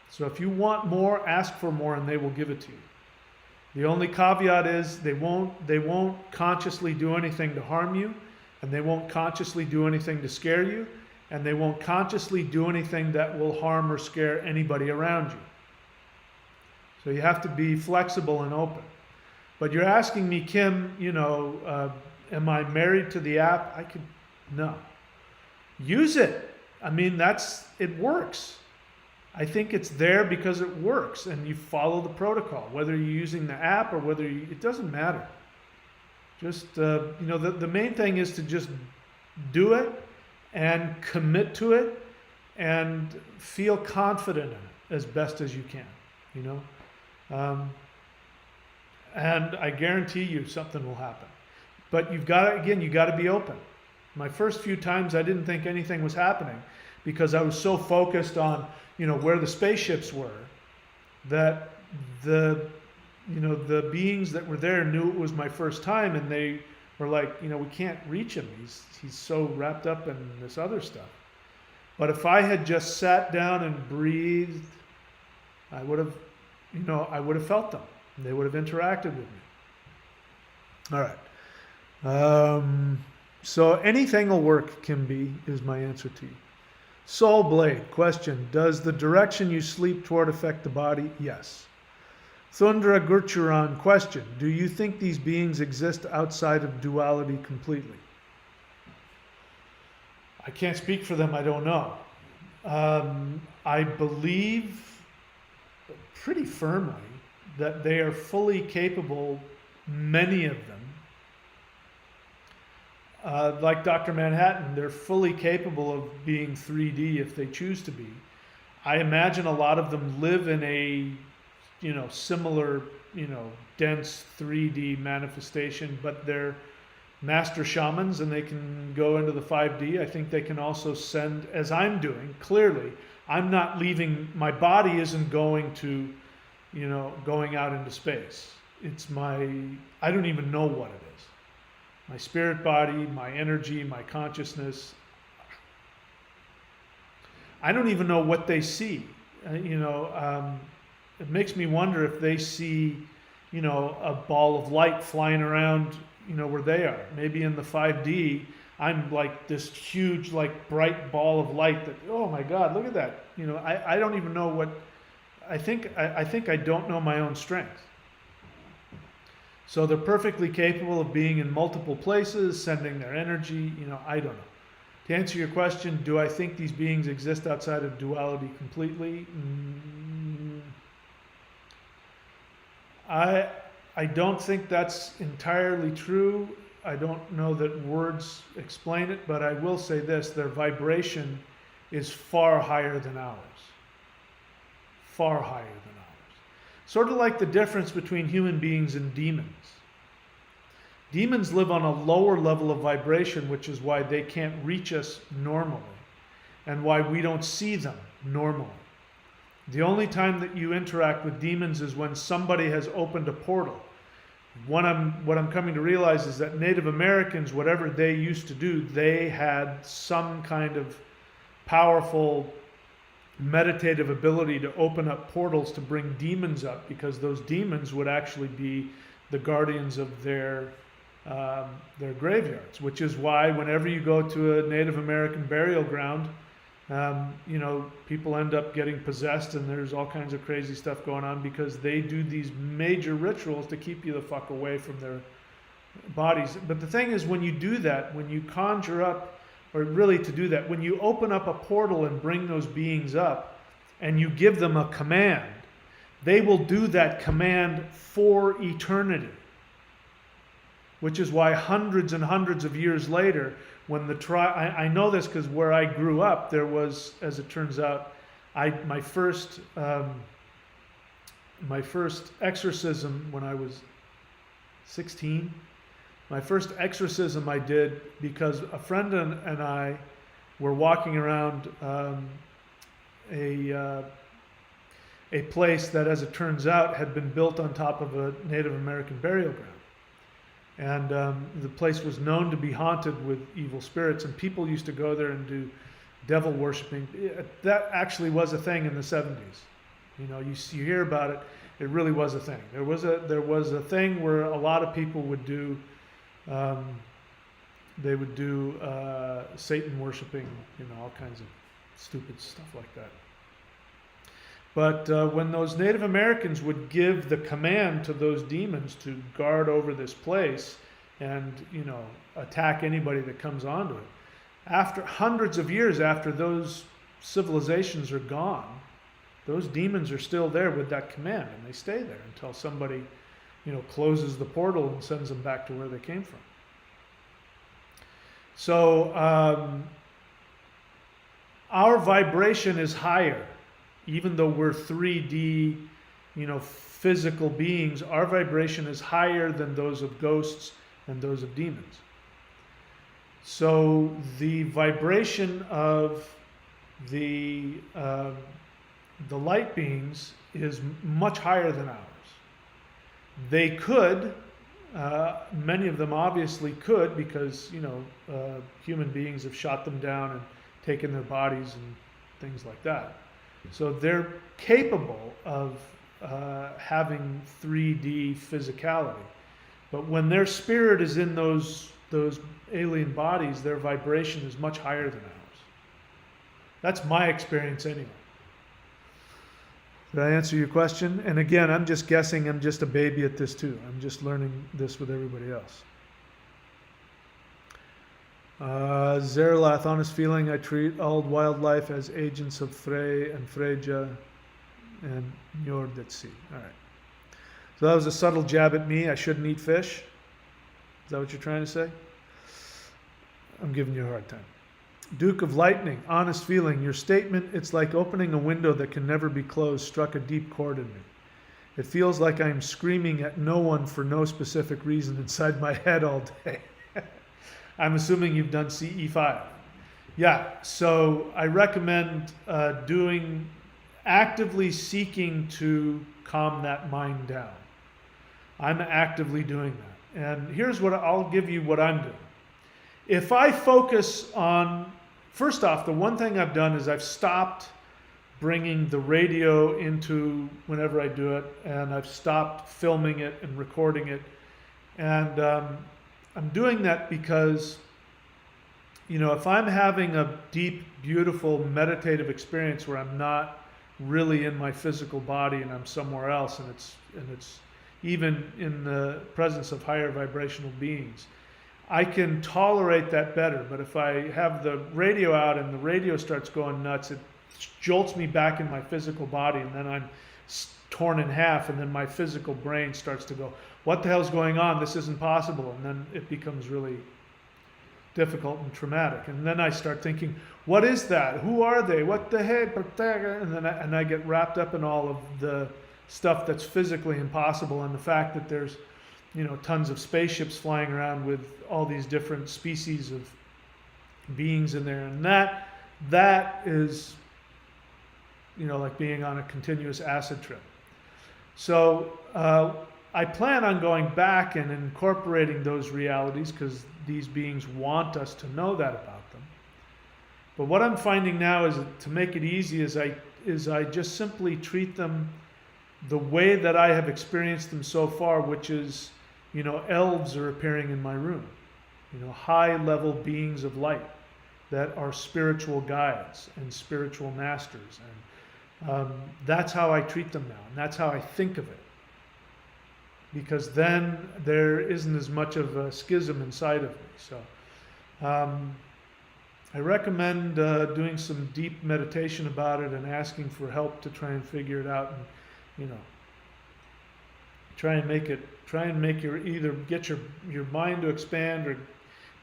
So if you want more, ask for more, and they will give it to you. The only caveat is they won't consciously do anything to harm you, and they won't consciously do anything to scare you, and they won't consciously do anything that will harm or scare anybody around you. So you have to be flexible and open. But you're asking me, Kim, am I married to the app? No. Use it. I mean, it works. I think it's there because it works, and you follow the protocol, whether you're using the app or it doesn't matter. Just, the main thing is to just do it and commit to it and feel confident in it as best as you can, and I guarantee you something will happen. But you got to be open. My first few times I didn't think anything was happening because I was so focused on, where the spaceships were, that the beings that were there knew it was my first time, and they were like, we can't reach him. He's so wrapped up in this other stuff. But if I had just sat down and breathed, I would have felt them. They would have interacted with me. All right. So anything will work, Kim B, is my answer to you. Soul Blade, question. Does the direction you sleep toward affect the body? Yes. Thundra Gurchuran, question. Do you think these beings exist outside of duality completely? I can't speak for them. I don't know. I believe pretty firmly that they are fully capable, many of them, like Dr. Manhattan, they're fully capable of being 3D if they choose to be. I imagine a lot of them live in a, similar, dense 3D manifestation, but they're master shamans and they can go into the 5D. I think they can also send, as I'm doing, clearly, I'm not leaving, my body isn't going to, going out into space. I don't even know what it is. My spirit body, my energy, my consciousness. I don't even know what they see. It makes me wonder if they see, a ball of light flying around, where they are. Maybe in the 5D, I'm like this huge, like bright ball of light that, oh my God, look at that. I don't even know what, I think I don't know my own strength. So they're perfectly capable of being in multiple places, sending their energy, I don't know. To answer your question, do I think these beings exist outside of duality completely? I don't think that's entirely true. I don't know that words explain it, but I will say this, their vibration is far higher than ours. Far higher than ours. Sort of like the difference between human beings and demons. Demons live on a lower level of vibration, which is why they can't reach us normally and why we don't see them normally. The only time that you interact with demons is when somebody has opened a portal. What I'm coming to realize is that Native Americans, whatever they used to do, they had some kind of powerful meditative ability to open up portals to bring demons up, because those demons would actually be the guardians of their their graveyards, which is why whenever you go to a Native American burial ground, people end up getting possessed and there's all kinds of crazy stuff going on because they do these major rituals to keep you the fuck away from their bodies. But the thing is, when you do that, when you conjure up, or really to do that, when you open up a portal and bring those beings up and you give them a command, they will do that command for eternity. Which is why hundreds and hundreds of years later, when the tribe, I know this because where I grew up, there was, as it turns out, my first exorcism when I was 16. My first exorcism I did because a friend and I were walking around a place that, as it turns out, had been built on top of a Native American burial ground. And the place was known to be haunted with evil spirits, and people used to go there and do devil worshiping. That actually was a thing in the 70s. You hear about it. It really was a thing. There was a thing where a lot of people would do. They would do Satan worshiping, all kinds of stupid stuff like that. But when those Native Americans would give the command to those demons to guard over this place and, attack anybody that comes onto it, after hundreds of years after those civilizations are gone, those demons are still there with that command, and they stay there until somebody, closes the portal and sends them back to where they came from. So our vibration is higher. Even though we're 3D, physical beings, our vibration is higher than those of ghosts and those of demons. So the vibration of the light beings is much higher than ours. They could, many of them obviously could, because human beings have shot them down and taken their bodies and things like that. So they're capable of having 3D physicality. But when their spirit is in those alien bodies, their vibration is much higher than ours. That's my experience anyway. Did I answer your question? And again, I'm just guessing. I'm just a baby at this too. I'm just learning this with everybody else. Zerlath, honest feeling, I treat all wildlife as agents of Frey and Freyja and Njord at sea. All right. So that was a subtle jab at me. I shouldn't eat fish. Is that what you're trying to say? I'm giving you a hard time. Duke of Lightning, honest feeling, your statement, it's like opening a window that can never be closed, struck a deep chord in me. It feels like I'm screaming at no one for no specific reason inside my head all day. I'm assuming you've done CE5. Yeah, so I recommend actively seeking to calm that mind down. I'm actively doing that. And here's what I'll give you what I'm doing. If I focus on, first off, the one thing I've done is I've stopped bringing the radio into whenever I do it, and I've stopped filming it and recording it. And I'm doing that because, if I'm having a deep, beautiful, meditative experience where I'm not really in my physical body and I'm somewhere else, and it's even in the presence of higher vibrational beings, I can tolerate that better. But if I have the radio out and the radio starts going nuts, it jolts me back in my physical body, and then I'm torn in half, and then my physical brain starts to go, what the hell's going on? This isn't possible. And then it becomes really difficult and traumatic. And then I start thinking, what is that? Who are they? What the heck? And then I get wrapped up in all of the stuff that's physically impossible, and the fact that there's tons of spaceships flying around with all these different species of beings in there. And that is, like being on a continuous acid trip. So I plan on going back and incorporating those realities because these beings want us to know that about them. But what I'm finding now is, to make it easy, is I just simply treat them the way that I have experienced them so far, which is elves are appearing in my room, high-level beings of light that are spiritual guides and spiritual masters. And that's how I treat them now, and that's how I think of it. Because then there isn't as much of a schism inside of me. So I recommend doing some deep meditation about it and asking for help to try and figure it out, and try and make either get your mind to expand, or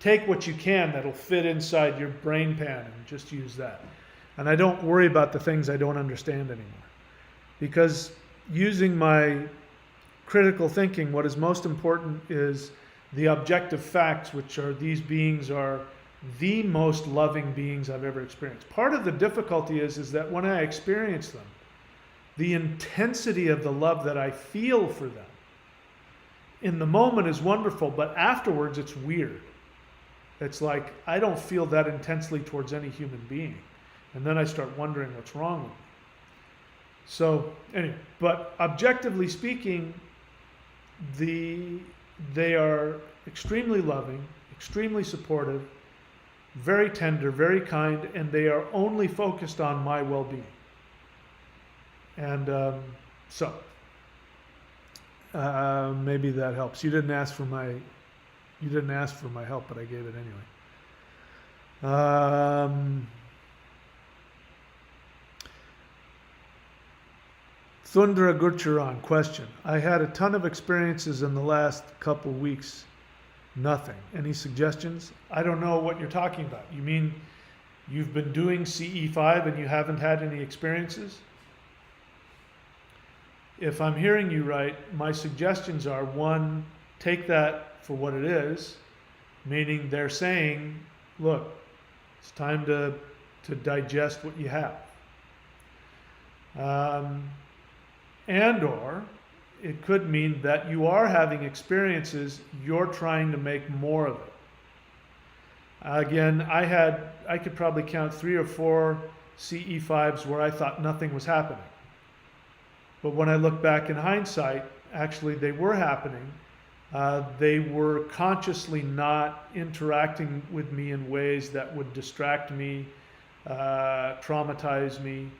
take what you can that'll fit inside your brain pan and just use that. And I don't worry about the things I don't understand anymore, because using my critical thinking, what is most important is the objective facts, which are these beings are the most loving beings I've ever experienced. Part of the difficulty is that when I experience them, the intensity of the love that I feel for them in the moment is wonderful, but afterwards it's weird. It's like I don't feel that intensely towards any human being. And then I start wondering what's wrong with me. So anyway, but objectively speaking, they are extremely loving, extremely supportive, very tender, very kind, and they are only focused on my well-being. And maybe that helps. You didn't ask for my help, but I gave it anyway. Thundra Gurcharan, question. I had a ton of experiences in the last couple weeks. Nothing. Any suggestions? I don't know what you're talking about. You mean you've been doing CE5 and you haven't had any experiences? If I'm hearing you right, my suggestions are, one, take that for what it is, meaning they're saying, look, it's time to digest what you have. And or it could mean that you are having experiences, you're trying to make more of it. Again, I could probably count 3 or 4 CE5s where I thought nothing was happening. But when I look back in hindsight, actually they were happening. They were consciously not interacting with me in ways that would distract me, traumatize me.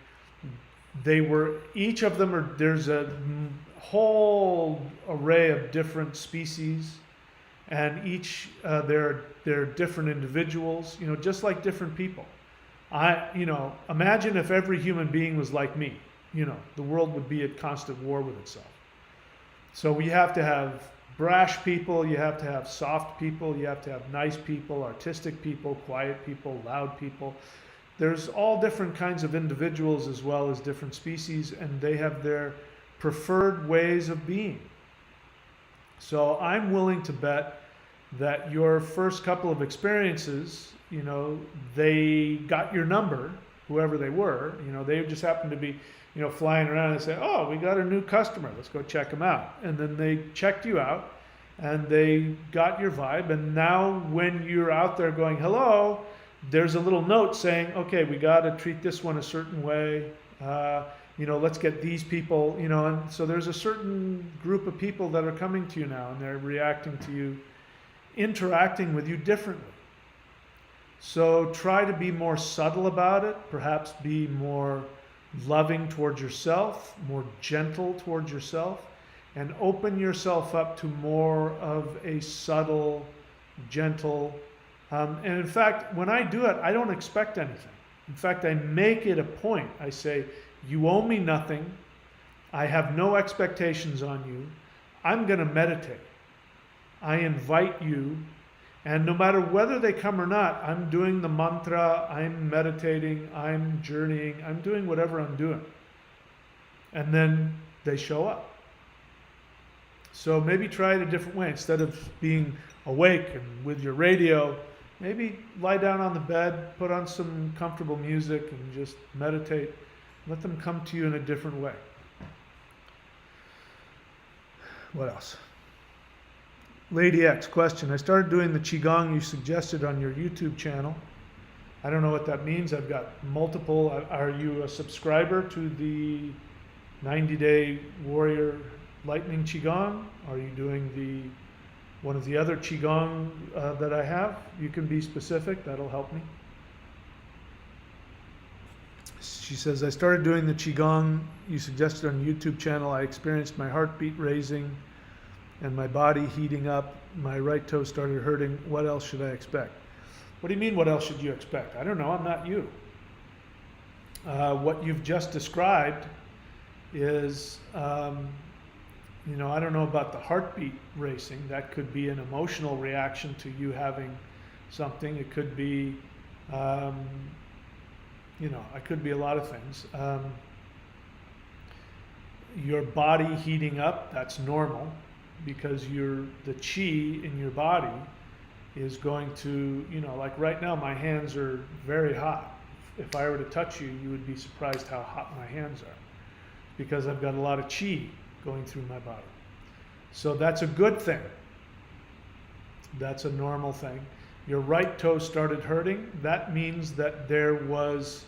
Each of them there's a whole array of different species, and each, they're different individuals, just like different people. Imagine if every human being was like me, the world would be at constant war with itself. So we have to have brash people, you have to have soft people, you have to have nice people, artistic people, quiet people, loud people. There's all different kinds of individuals as well as different species, and they have their preferred ways of being. So I'm willing to bet that your first couple of experiences, they got your number, whoever they were, they just happened to be, flying around and say, oh, we got a new customer, let's go check them out. And then they checked you out and they got your vibe. And now when you're out there going, hello, there's a little note saying, okay, we got to treat this one a certain way. Let's get these people, and so there's a certain group of people that are coming to you now, and they're reacting to you, interacting with you differently. So try to be more subtle about it, perhaps be more loving towards yourself, more gentle towards yourself, and open yourself up to more of a subtle, gentle, and in fact, when I do it, I don't expect anything. In fact, I make it a point. I say, you owe me nothing. I have no expectations on you. I'm going to meditate. I invite you. And no matter whether they come or not, I'm doing the mantra, I'm meditating, I'm journeying, I'm doing whatever I'm doing. And then they show up. So maybe try it a different way. Instead of being awake and with your radio, maybe lie down on the bed, put on some comfortable music, and just meditate. Let them come to you in a different way. What else? Lady X, question. I started doing the Qigong you suggested on your YouTube channel. I don't know what that means. I've got multiple. Are you a subscriber to the 90-Day Warrior Lightning Qigong? Are you doing one of the other Qigong that I have. You can be specific, that'll help me. She says, I started doing the Qigong you suggested on the YouTube channel. I experienced my heartbeat raising and my body heating up. My right toe started hurting. What else should I expect? What do you mean, what else should you expect? I don't know, I'm not you. What you've just described is, you know, I don't know about the heartbeat racing. That could be an emotional reaction to you having something. It could be, you know, it could be a lot of things. Your body heating up, that's normal, because the chi in your body is going to, you know, like right now my hands are very hot. If I were to touch you, you would be surprised how hot my hands are, because I've got a lot of chi going through my body. So that's a good thing. That's a normal thing. Your right toe started hurting. That means that there was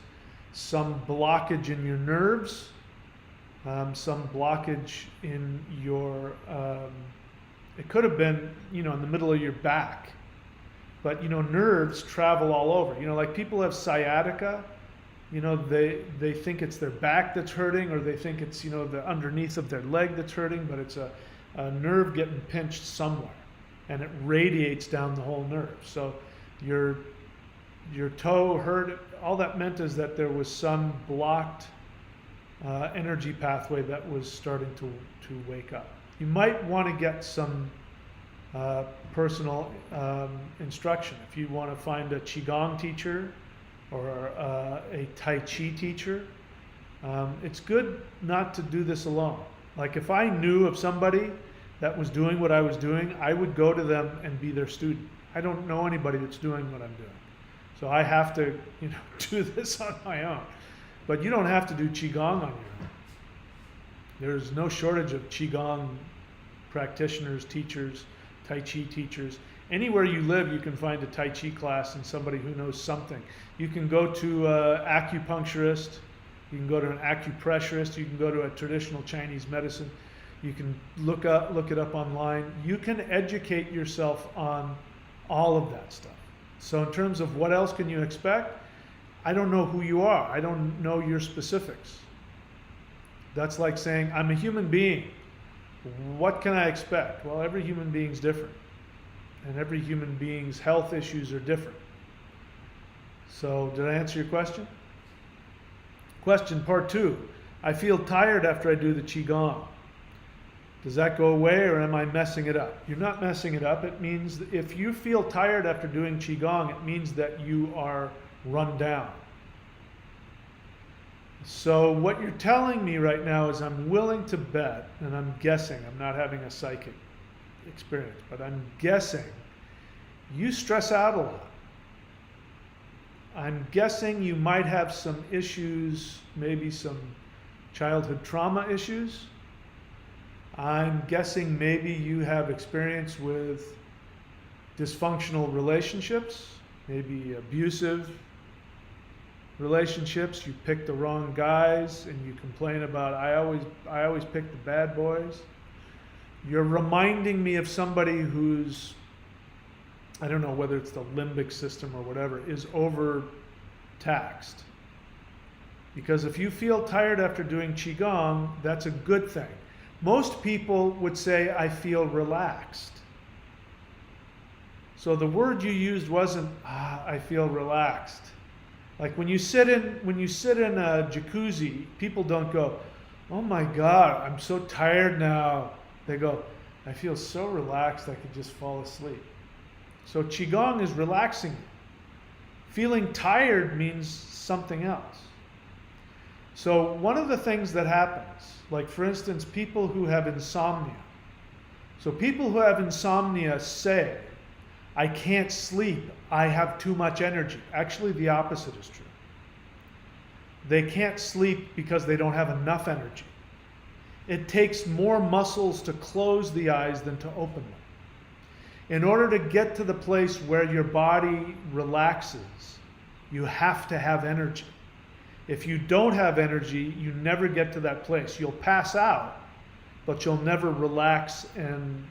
some blockage in your nerves, some blockage in your, it could have been, you know, in the middle of your back. But, you know, nerves travel all over. You know, like people have sciatica, you know, they think it's their back that's hurting, or they think it's, you know, the underneath of their leg that's hurting, but it's a nerve getting pinched somewhere, and it radiates down the whole nerve. So your toe hurt. All that meant is that there was some blocked energy pathway that was starting to wake up. You might want to get some personal instruction. If you want to find a Qigong teacher or a Tai Chi teacher, it's good not to do this alone. Like if I knew of somebody that was doing what I was doing, I would go to them and be their student. I don't know anybody that's doing what I'm doing. So I have to, you know, do this on my own. But you don't have to do Qigong on your own. There's no shortage of Qigong practitioners, teachers, Tai Chi teachers. Anywhere you live, you can find a Tai Chi class and somebody who knows something. You can go to an acupuncturist, you can go to an acupressurist, you can go to a traditional Chinese medicine. You can look it up online. You can educate yourself on all of that stuff. So in terms of what else can you expect, I don't know who you are. I don't know your specifics. That's like saying, I'm a human being. What can I expect? Well, every human being's different. And every human being's health issues are different. So did I answer your question? Question part 2. I feel tired after I do the Qigong. Does that go away, or am I messing it up? You're not messing it up. It means that if you feel tired after doing Qigong, it means that you are run down. So what you're telling me right now is I'm willing to bet, and I'm guessing, I'm not having a psychic experience, but I'm guessing you stress out a lot. I'm guessing you might have some issues, maybe some childhood trauma issues. I'm guessing maybe you have experience with dysfunctional relationships, maybe abusive relationships. You pick the wrong guys and you complain about, I always pick the bad boys. You're reminding me of somebody who's, I don't know whether it's the limbic system or whatever, is overtaxed. Because if you feel tired after doing Qigong, that's a good thing. Most people would say, I feel relaxed. So the word you used wasn't, I feel relaxed. Like when you sit in a jacuzzi, people don't go, oh my God, I'm so tired now. They go, I feel so relaxed I could just fall asleep. So Qigong is relaxing you. Feeling tired means something else. So one of the things that happens, like for instance, people who have insomnia. So people who have insomnia say, I can't sleep, I have too much energy. Actually, the opposite is true. They can't sleep because they don't have enough energy. It takes more muscles to close the eyes than to open them. In order to get to the place where your body relaxes, you have to have energy. If you don't have energy, you never get to that place. You'll pass out, but you'll never relax and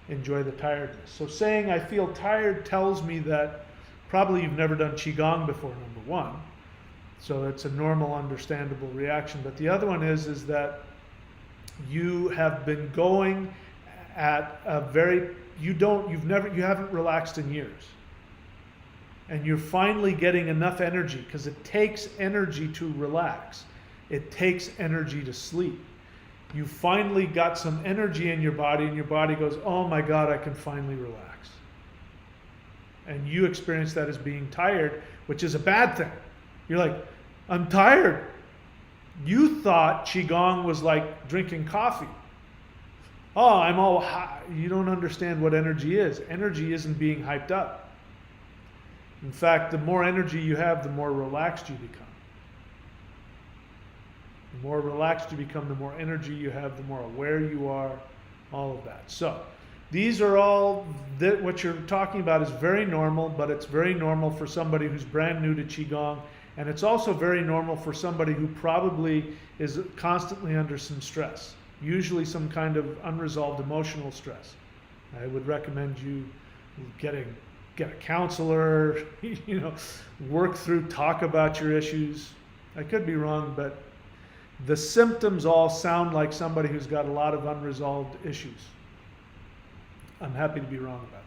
enjoy the tiredness. So saying I feel tired tells me that probably you've never done Qigong before, number one. So it's a normal, understandable reaction. But the other one is that you have been going at a very, you haven't relaxed in years. And you're finally getting enough energy, because it takes energy to relax. It takes energy to sleep. You finally got some energy in your body, and your body goes, oh my God, I can finally relax. And you experience that as being tired, which is a bad thing. You're like, I'm tired. You thought Qigong was like drinking coffee. Oh, I'm all high. You don't understand what energy is. Energy isn't being hyped up. In fact, the more energy you have, the more relaxed you become. The more relaxed you become, the more energy you have, the more aware you are, all of that. So these are all, what you're talking about is very normal, but it's very normal for somebody who's brand new to Qigong. And it's also very normal for somebody who probably is constantly under some stress, usually some kind of unresolved emotional stress. I would recommend you get a counselor, work through, talk about your issues. I could be wrong, but the symptoms all sound like somebody who's got a lot of unresolved issues. I'm happy to be wrong about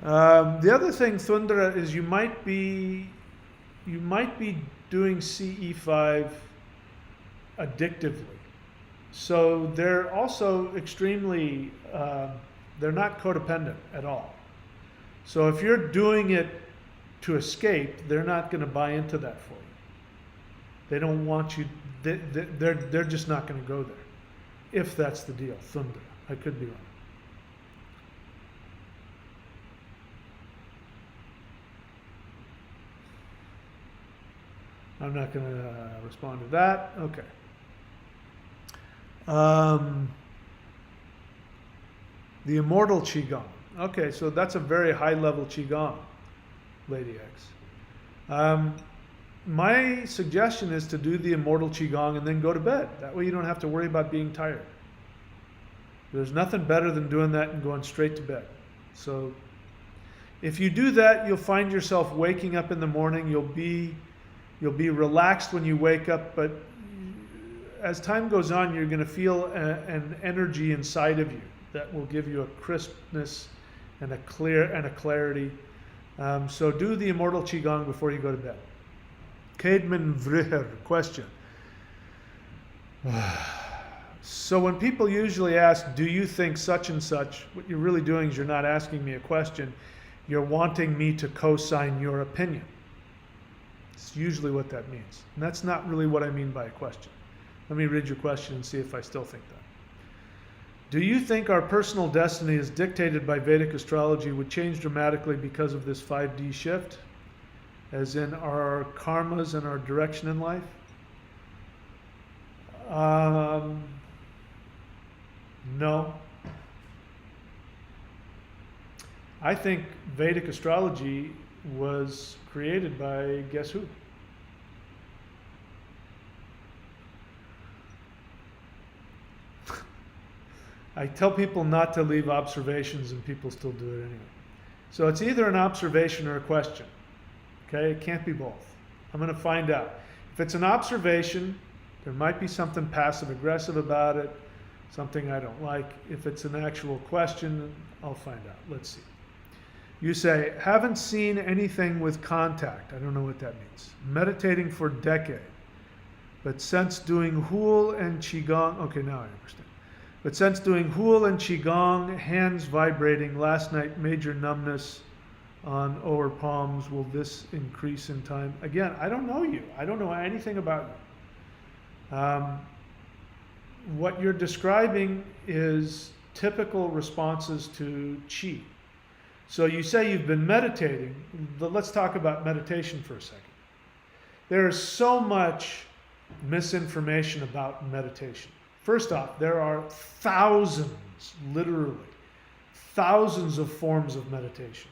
that. The other thing, Thundra, is you might be doing CE5 addictively. So they're also extremely, they're not codependent at all. So if you're doing it to escape, they're not going to buy into that for you. They don't want you, they're just not going to go there. If that's the deal, Thundra. I could be wrong. I'm not going to respond to that. Okay. The Immortal Qigong. Okay, so that's a very high level Qigong, Lady X. My suggestion is to do the Immortal Qigong and then go to bed. That way you don't have to worry about being tired. There's nothing better than doing that and going straight to bed. So if you do that, you'll find yourself waking up in the morning. You'll be relaxed when you wake up, but as time goes on, you're going to feel an energy inside of you that will give you a crispness and a clarity. So do the Immortal Qigong before you go to bed. Caedman Vriher, question. So when people usually ask, do you think such and such, what you're really doing is you're not asking me a question. You're wanting me to co-sign your opinion. It's usually what that means. And that's not really what I mean by a question. Let me read your question and see if I still think that. Do you think our personal destiny as dictated by Vedic astrology would change dramatically because of this 5D shift? As in our karmas and our direction in life? No. I think Vedic astrology was created by guess who? I tell people not to leave observations and people still do it anyway. So it's either an observation or a question. Okay, it can't be both. I'm going to find out. If it's an observation, there might be something passive aggressive about it, something I don't like. If it's an actual question, I'll find out. Let's see. You say, haven't seen anything with contact. I don't know what that means. Meditating for a decade. But since doing Hul and Qigong, okay, now I understand. But since doing Hul and Qigong, hands vibrating, last night major numbness on lower palms, will this increase in time? Again, I don't know you. I don't know anything about you. What you're describing is typical responses to Qi. So you say you've been meditating, but let's talk about meditation for a second. There is so much misinformation about meditation. First off, there are thousands, literally, thousands of forms of meditation.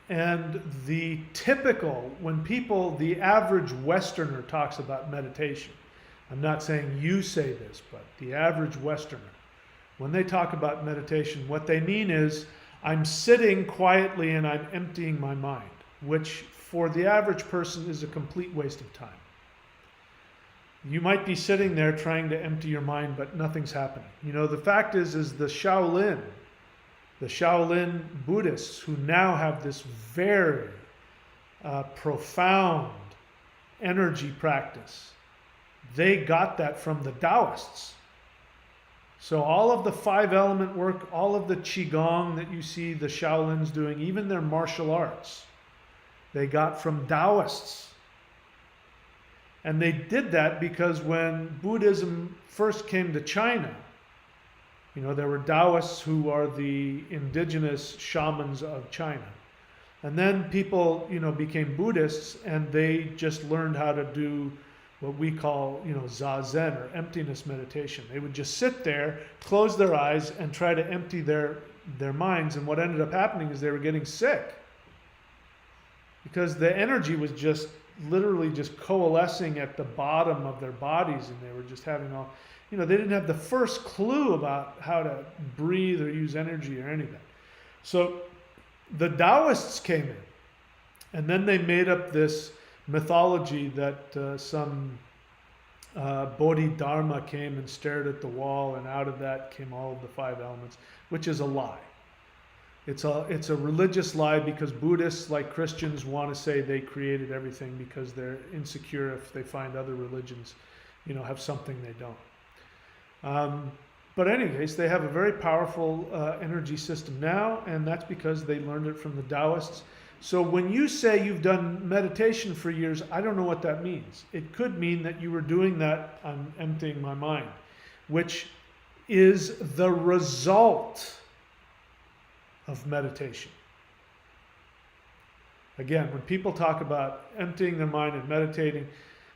And the typical, when people, the average Westerner talks about meditation, I'm not saying you say this, but the average Westerner, when they talk about meditation, what they mean is, I'm sitting quietly and I'm emptying my mind, which for the average person is a complete waste of time. You might be sitting there trying to empty your mind, but nothing's happening. You know, the fact is the Shaolin Buddhists, who now have this very profound energy practice, they got that from the Taoists. So all of the 5-element work, all of the Qigong that you see the Shaolins doing, even their martial arts, they got from Taoists. And they did that because when Buddhism first came to China, you know, there were Taoists who are the indigenous shamans of China. And then people, you know, became Buddhists, and they just learned how to do what we call, you know, zazen, or emptiness meditation. They would just sit there, close their eyes, and try to empty their minds. And what ended up happening is they were getting sick, because the energy was just literally just coalescing at the bottom of their bodies, and they were just having all, you know, they didn't have the first clue about how to breathe or use energy or anything. So the Taoists came in, and then they made up this mythology that some Bodhidharma came and stared at the wall, and out of that came all of the 5 elements, which is a lie. It's a religious lie, because Buddhists, like Christians, want to say they created everything because they're insecure if they find other religions, you know, have something they don't. But anyways, they have a very powerful energy system now, and that's because they learned it from the Taoists. So when you say you've done meditation for years, I don't know what that means. It could mean that you were doing that, I'm emptying my mind, which is the result of meditation. Again, when people talk about emptying their mind and meditating,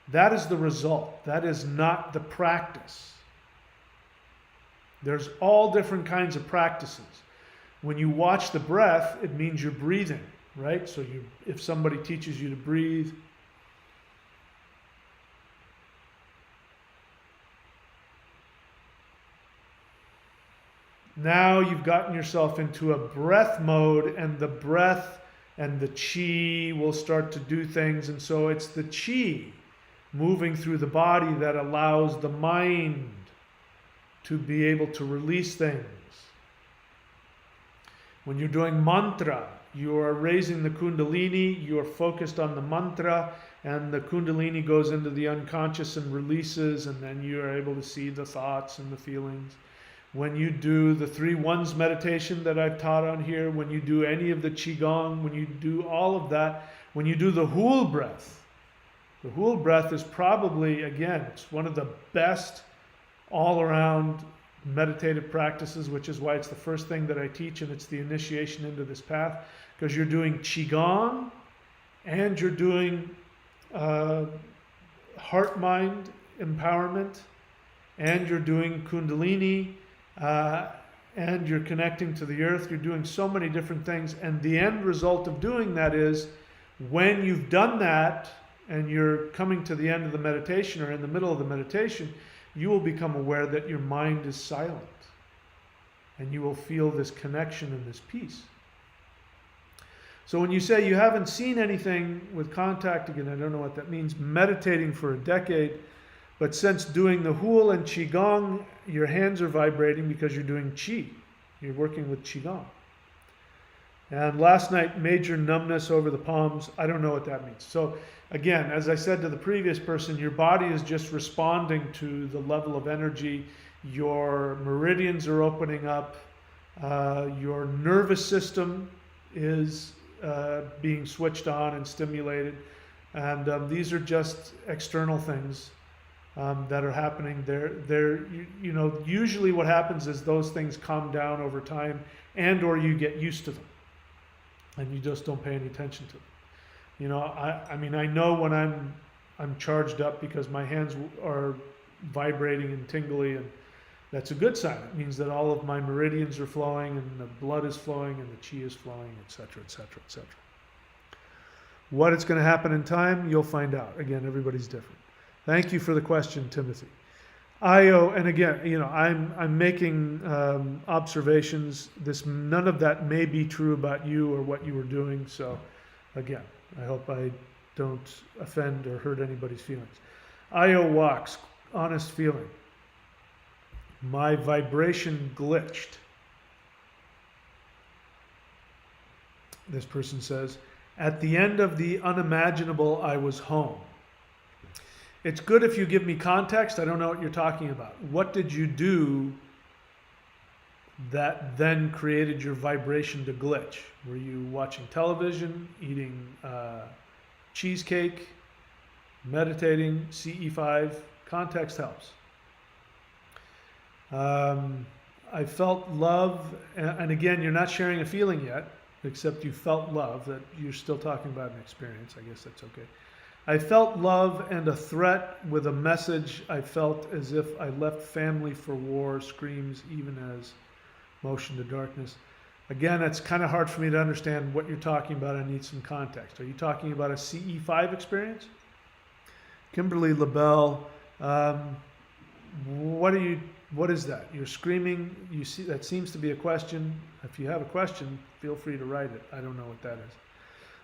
that is the result. That is not the practice. There's all different kinds of practices. When you watch the breath, it means you're breathing, right? So if somebody teaches you to breathe, now you've gotten yourself into a breath mode, and the breath and the chi will start to do things. And so it's the chi moving through the body that allows the mind to be able to release things. When you're doing mantra, you are raising the kundalini, you are focused on the mantra, and the kundalini goes into the unconscious and releases, and then you are able to see the thoughts and the feelings. When you do the 3 ones meditation that I've taught on here, when you do any of the Qigong, when you do all of that, when you do the Hul breath is probably, again, it's one of the best all-around meditative practices, which is why it's the first thing that I teach, and it's the initiation into this path, because you're doing Qigong and you're doing heart-mind empowerment, and you're doing Kundalini, and you're connecting to the earth. You're doing so many different things, and the end result of doing that is, when you've done that and you're coming to the end of the meditation or in the middle of the meditation, you will become aware that your mind is silent, and you will feel this connection and this peace. So when you say you haven't seen anything with contact, again, I don't know what that means, meditating for a decade, but since doing the Hul and Qigong, your hands are vibrating because you're doing Qi. You're working with Qigong. And last night, major numbness over the palms. I don't know what that means. So again, as I said to the previous person, your body is just responding to the level of energy. Your meridians are opening up. Your nervous system is being switched on and stimulated. And these are just external things that are happening. You know, usually what happens is those things calm down over time, and or you get used to them, and you just don't pay any attention to them. You know, I mean, I know when I'm charged up because my hands are vibrating and tingly, and that's a good sign. It means that all of my meridians are flowing, and the blood is flowing, and the chi is flowing, etc., etc., etc. What it's going to happen in time, you'll find out. Again, everybody's different. Thank you for the question, Timothy. Io, and again, I'm making observations. None of that may be true about you or what you were doing. So, again, I hope I don't offend or hurt anybody's feelings. Io walks, honest feeling. My vibration glitched. This person says, at the end of the unimaginable, I was home. It's good if you give me context. I don't know what you're talking about. What did you do that then created your vibration to glitch? Were you watching television, eating cheesecake, meditating, CE5? Context helps. I felt love, and again, you're not sharing a feeling yet, except you felt love, that you're still talking about an experience. I guess that's okay. I felt love and a threat with a message. I felt as if I left family for war, screams even as motion to darkness. Again, it's kind of hard for me to understand what you're talking about. I need some context. Are you talking about a CE5 experience? Kimberly LaBelle, what is that? You're screaming. You see, that seems to be a question. If you have a question, feel free to write it. I don't know what that is.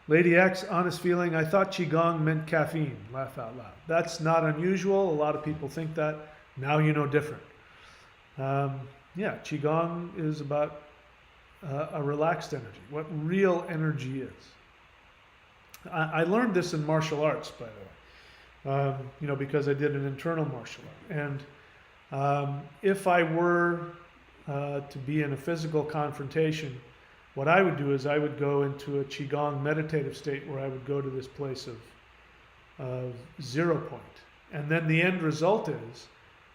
Lady X, honest feeling. I thought Qigong meant caffeine. Laugh out loud. That's not unusual. A lot of people think that. Now you know different. Yeah, Qigong is about a relaxed energy. What real energy is. I learned this in martial arts, by the way. Because I did an internal martial art. And if I were to be in a physical confrontation, what I would do is I would go into a Qigong meditative state where I would go to this place of 0 point. And then the end result is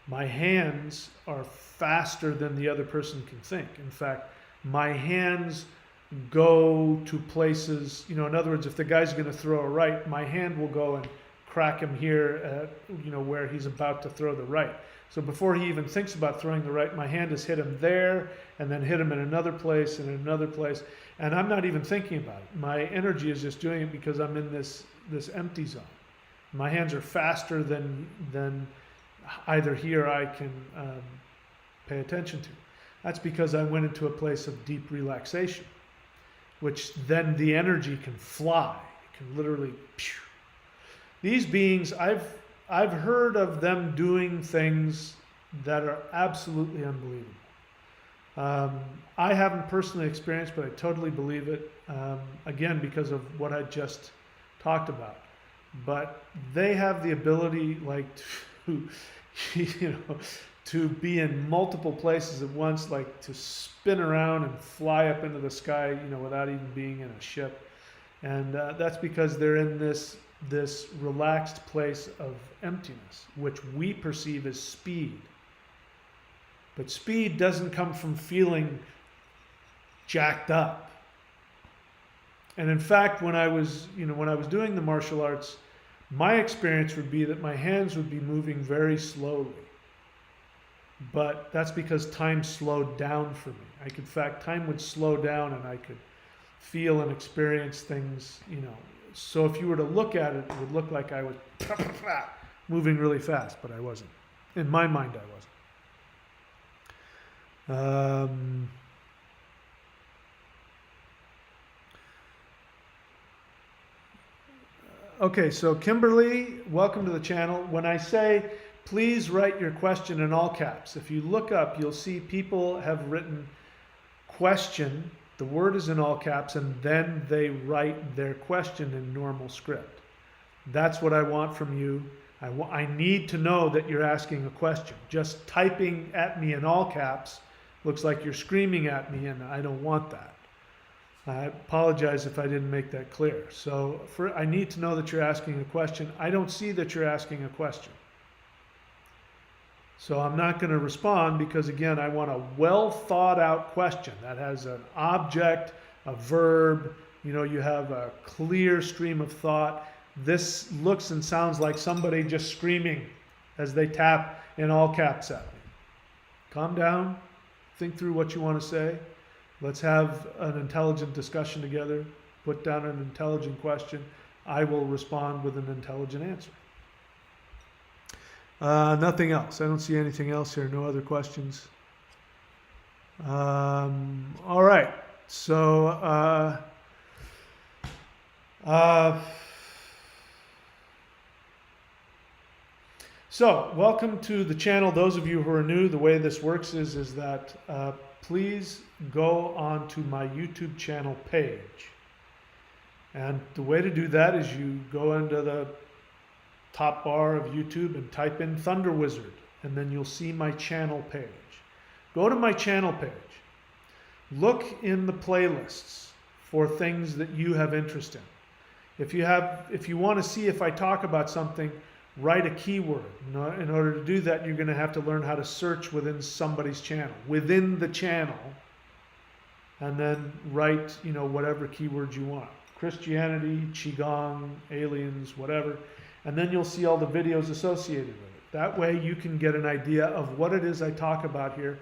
my hands are faster than the other person can think. In fact, my hands go to places, in other words, if the guy's going to throw a right, my hand will go and crack him here at, where he's about to throw the right. So before he even thinks about throwing the right, my hand has hit him there and then hit him in another place and in another place. And I'm not even thinking about it. My energy is just doing it because I'm in this empty zone. My hands are faster than either here I can pay attention to. That's because I went into a place of deep relaxation, which then the energy can fly. It can literally, phew. These beings, I've heard of them doing things that are absolutely unbelievable. I haven't personally experienced, but I totally believe it, again, because of what I just talked about. But they have the ability, to be in multiple places at once, like to spin around and fly up into the sky, without even being in a ship. And that's because they're in this relaxed place of emptiness, which we perceive as speed. But speed doesn't come from feeling jacked up. And in fact, when I was doing the martial arts, my experience would be that my hands would be moving very slowly. But that's because time slowed down for me. In fact, time would slow down and I could feel and experience things, So if you were to look at it, it would look like I was moving really fast, but I wasn't. In my mind, I wasn't. Okay, so Kimberly, welcome to the channel. When I say, please write your question in all caps, if you look up, you'll see people have written question. The word is in all caps, and then they write their question in normal script. That's what I want from you. I need to know that you're asking a question. Just typing at me in all caps looks like you're screaming at me, and I don't want that. I apologize if I didn't make that clear. So I need to know that you're asking a question. I don't see that you're asking a question. So I'm not going to respond because, again, I want a well thought out question that has an object, a verb, you have a clear stream of thought. This looks and sounds like somebody just screaming as they tap in all caps at me. Calm down. Think through what you want to say. Let's have an intelligent discussion together. Put down an intelligent question. I will respond with an intelligent answer. Nothing else. I don't see anything else here. No other questions. All right. So, welcome to the channel. Those of you who are new, the way this works is that please go on to my YouTube channel page. And the way to do that is you go into the top bar of YouTube and type in Thunder Wizard, and then you'll see my channel page. Go to my channel page. Look in the playlists for things that you have interest in. If you want to see if I talk about something, write a keyword. In order to do that, you're going to have to learn how to search within somebody's channel, within the channel, and then write, whatever keywords you want. Christianity, Qigong, aliens, whatever. And then you'll see all the videos associated with it. That way you can get an idea of what it is I talk about here.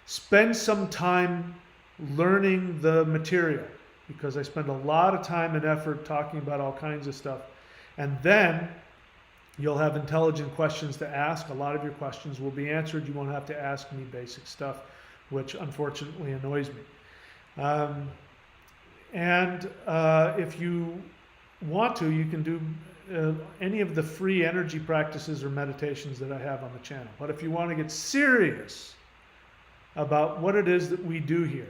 Spend some time learning the material, because I spend a lot of time and effort talking about all kinds of stuff. And then you'll have intelligent questions to ask. A lot of your questions will be answered. You won't have to ask me basic stuff, which unfortunately annoys me. If you want to, you can do any of the free energy practices or meditations that I have on the channel. But if you want to get serious about what it is that we do here,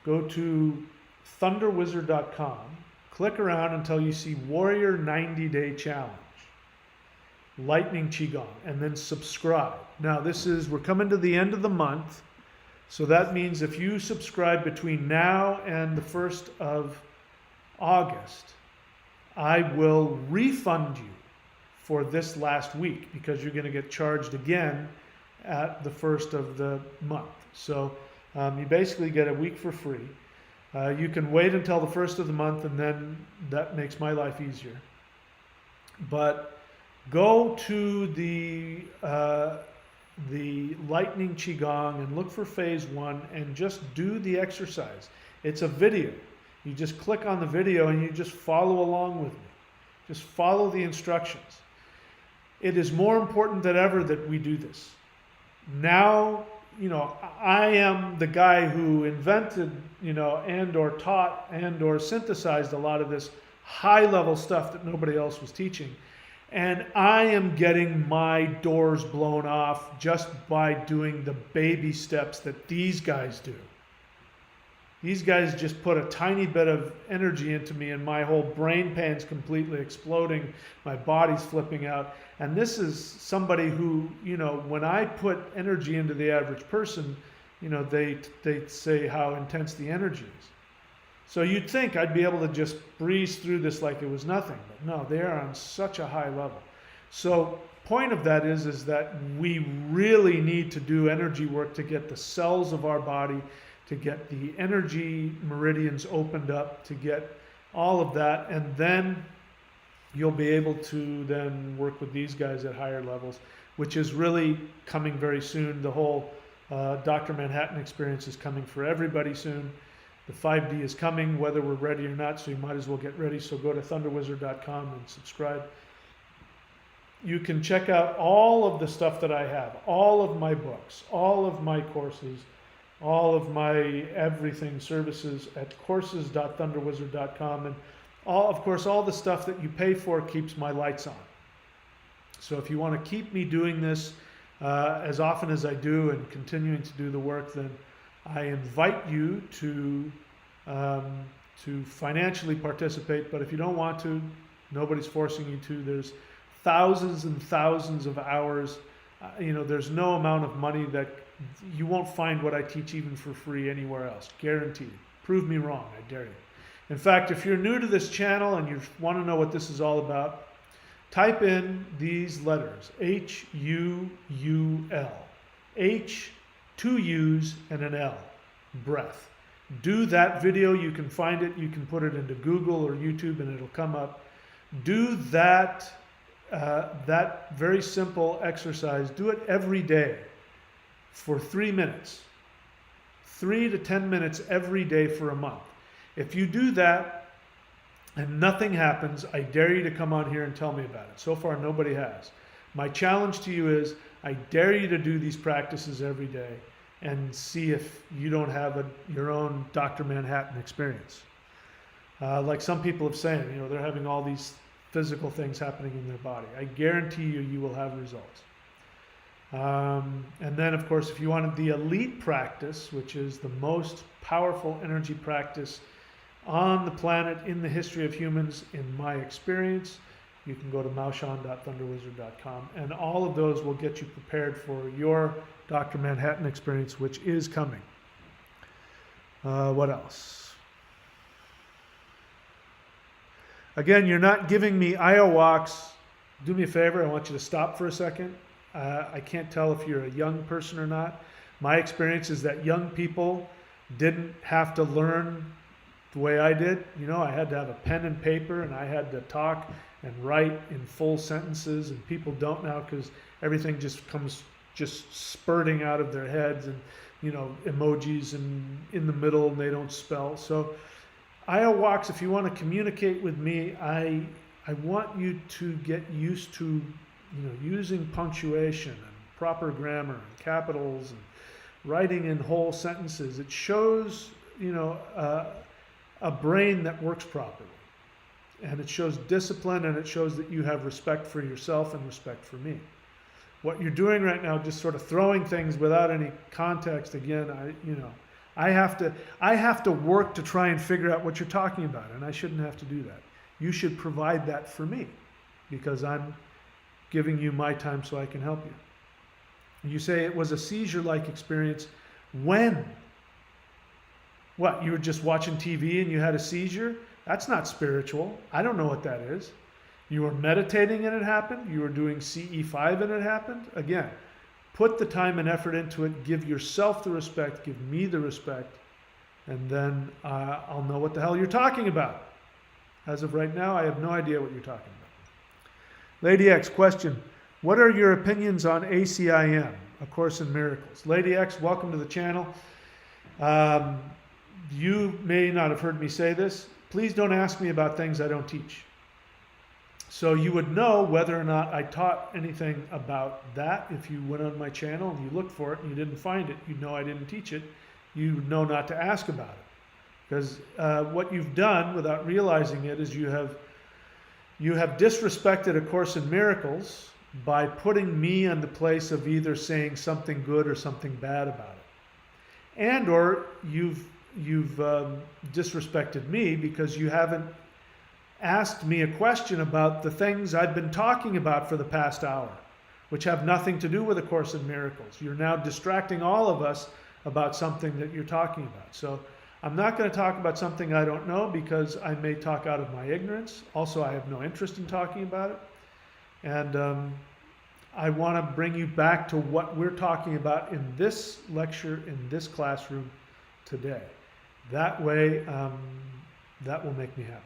go to thunderwizard.com, click around until you see Warrior 90-Day Challenge, Lightning Qigong, and then subscribe. Now we're coming to the end of the month, so that means if you subscribe between now and the 1st of August, I will refund you for this last week, because you're going to get charged again at the 1st of the month. So you basically get a week for free. You can wait until the 1st of the month, and then that makes my life easier. But go to the Lightning Qigong and look for phase 1 and just do the exercise. It's a video. You just click on the video and you just follow along with me. Just follow the instructions. It is more important than ever that we do this. Now, I am the guy who invented, and or taught and or synthesized a lot of this high-level stuff that nobody else was teaching. And I am getting my doors blown off just by doing the baby steps that these guys do. These guys just put a tiny bit of energy into me, and my whole brain pan's completely exploding. My body's flipping out. And this is somebody who, when I put energy into the average person, they say how intense the energy is. So you'd think I'd be able to just breeze through this like it was nothing. But no, they are on such a high level. So point of that is that we really need to do energy work to get the cells of our body, to get the energy meridians opened up, to get all of that. And then you'll be able to then work with these guys at higher levels, which is really coming very soon. The whole Dr. Manhattan experience is coming for everybody soon. The 5D is coming, whether we're ready or not, so you might as well get ready. So go to thunderwizard.com and subscribe. You can check out all of the stuff that I have, all of my books, all of my courses, all of my everything services at courses.thunderwizard.com. And of course, all the stuff that you pay for keeps my lights on. So if you want to keep me doing this as often as I do and continuing to do the work, then I invite you to financially participate. But if you don't want to, nobody's forcing you to. There's thousands and thousands of hours. There's no amount of money that you won't find what I teach even for free anywhere else. Guaranteed. Prove me wrong. I dare you. In fact, if you're new to this channel and you want to know what this is all about, type in these letters, H-U-U-L. H, 2 U's and an L, breath. Do that video. You can find it. You can put it into Google or YouTube and it'll come up. Do that, that very simple exercise. Do it every day for 3 minutes. 3 to 10 minutes every day for a month. If you do that, and nothing happens, I dare you to come on here and tell me about it. So far, nobody has. My challenge to you is, I dare you to do these practices every day and see if you don't have your own Dr. Manhattan experience. Like some people have said, they're having all these physical things happening in their body. I guarantee you, you will have results. And then, of course, if you wanted the elite practice, which is the most powerful energy practice on the planet in the history of humans, in my experience, you can go to maushan.thunderwizard.com, and all of those will get you prepared for your Dr. Manhattan experience, which is coming. What else? Again, you're not giving me ayahuasca. Do me a favor, I want you to stop for a second. I can't tell if you're a young person or not. My experience is that young people didn't have to learn the way I did. I had to have a pen and paper, and I had to talk and write in full sentences, and people don't now because everything just comes spurting out of their heads, and emojis and in the middle, and they don't spell. So ayahuasca, if you want to communicate with me, I want you to get used to using punctuation and proper grammar and capitals and writing in whole sentences. It shows a brain that works properly, and it shows discipline, and it shows that you have respect for yourself and respect for me. What you're doing right now, just sort of throwing things without any context, again, I have to work to try and figure out what you're talking about, and I shouldn't have to do that. You should provide that for me, because I'm giving you my time so I can help you. You say it was a seizure-like experience. When? What, you were just watching TV and you had a seizure? That's not spiritual. I don't know what that is. You were meditating and it happened. You were doing CE5 and it happened. Again, put the time and effort into it. Give yourself the respect. Give me the respect. And then I'll know what the hell you're talking about. As of right now, I have no idea what you're talking about. Lady X, question. What are your opinions on ACIM, A Course in Miracles? Lady X, welcome to the channel. You may not have heard me say this. Please don't ask me about things I don't teach. So you would know whether or not I taught anything about that. If you went on my channel and you looked for it and you didn't find it, you know I didn't teach it. You know not to ask about it. Because what you've done without realizing it is you have disrespected A Course in Miracles by putting me in the place of either saying something good or something bad about it. And or you've disrespected me because you haven't asked me a question about the things I've been talking about for the past hour, which have nothing to do with A Course in Miracles. You're now distracting all of us about something that you're talking about. So I'm not going to talk about something I don't know because I may talk out of my ignorance. Also, I have no interest in talking about it. And I want to bring you back to what we're talking about in this lecture, in this classroom today. That way, that will make me happy.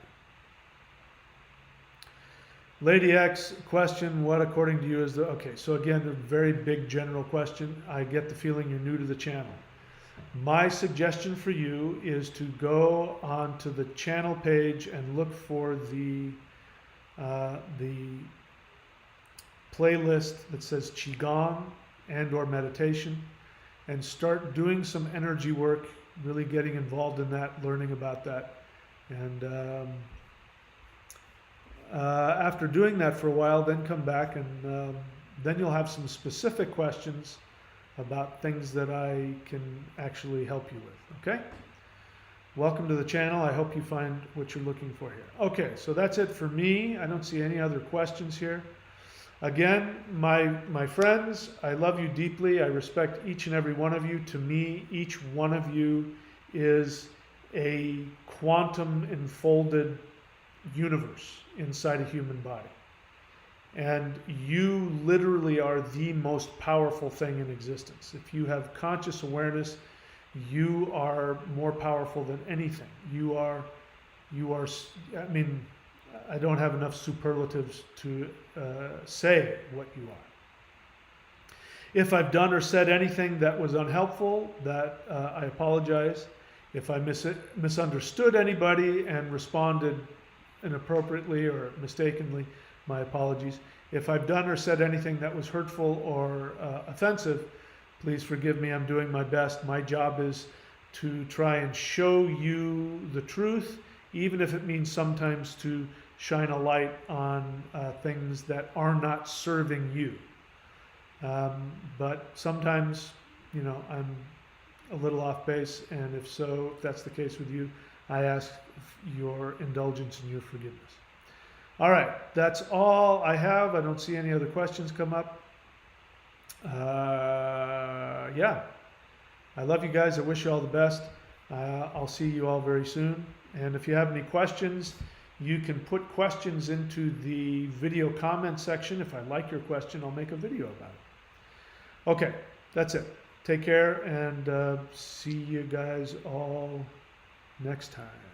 Lady X, question, what according to you is the... Okay, so again, a very big general question. I get the feeling you're new to the channel. My suggestion for you is to go onto the channel page and look for the playlist that says Qigong and or meditation, and start doing some energy work, really getting involved in that, learning about that. And after doing that for a while, then come back and then you'll have some specific questions about things that I can actually help you with, okay? Welcome to the channel. I hope you find what you're looking for here. Okay, so that's it for me. I don't see any other questions here. Again, my friends, I love you deeply. I respect each and every one of you. To me, each one of you is a quantum enfolded universe inside a human body. And you literally are the most powerful thing in existence. If you have conscious awareness, you are more powerful than anything. You are, I mean, I don't have enough superlatives to say what you are. If I've done or said anything that was unhelpful, that I apologize. If I misunderstood anybody and responded inappropriately or mistakenly, my apologies. If I've done or said anything that was hurtful or offensive, please forgive me. I'm doing my best. My job is to try and show you the truth, even if it means sometimes to shine a light on things that are not serving you. But sometimes, you know, I'm a little off base, and if so, if that's the case with you, I ask your indulgence and your forgiveness. All right, that's all I have. I don't see any other questions come up. Yeah, I love you guys. I wish you all the best. I'll see you all very soon. And if you have any questions, you can put questions into the video comment section. If I like your question, I'll make a video about it. Okay, that's it. Take care, and see you guys all next time.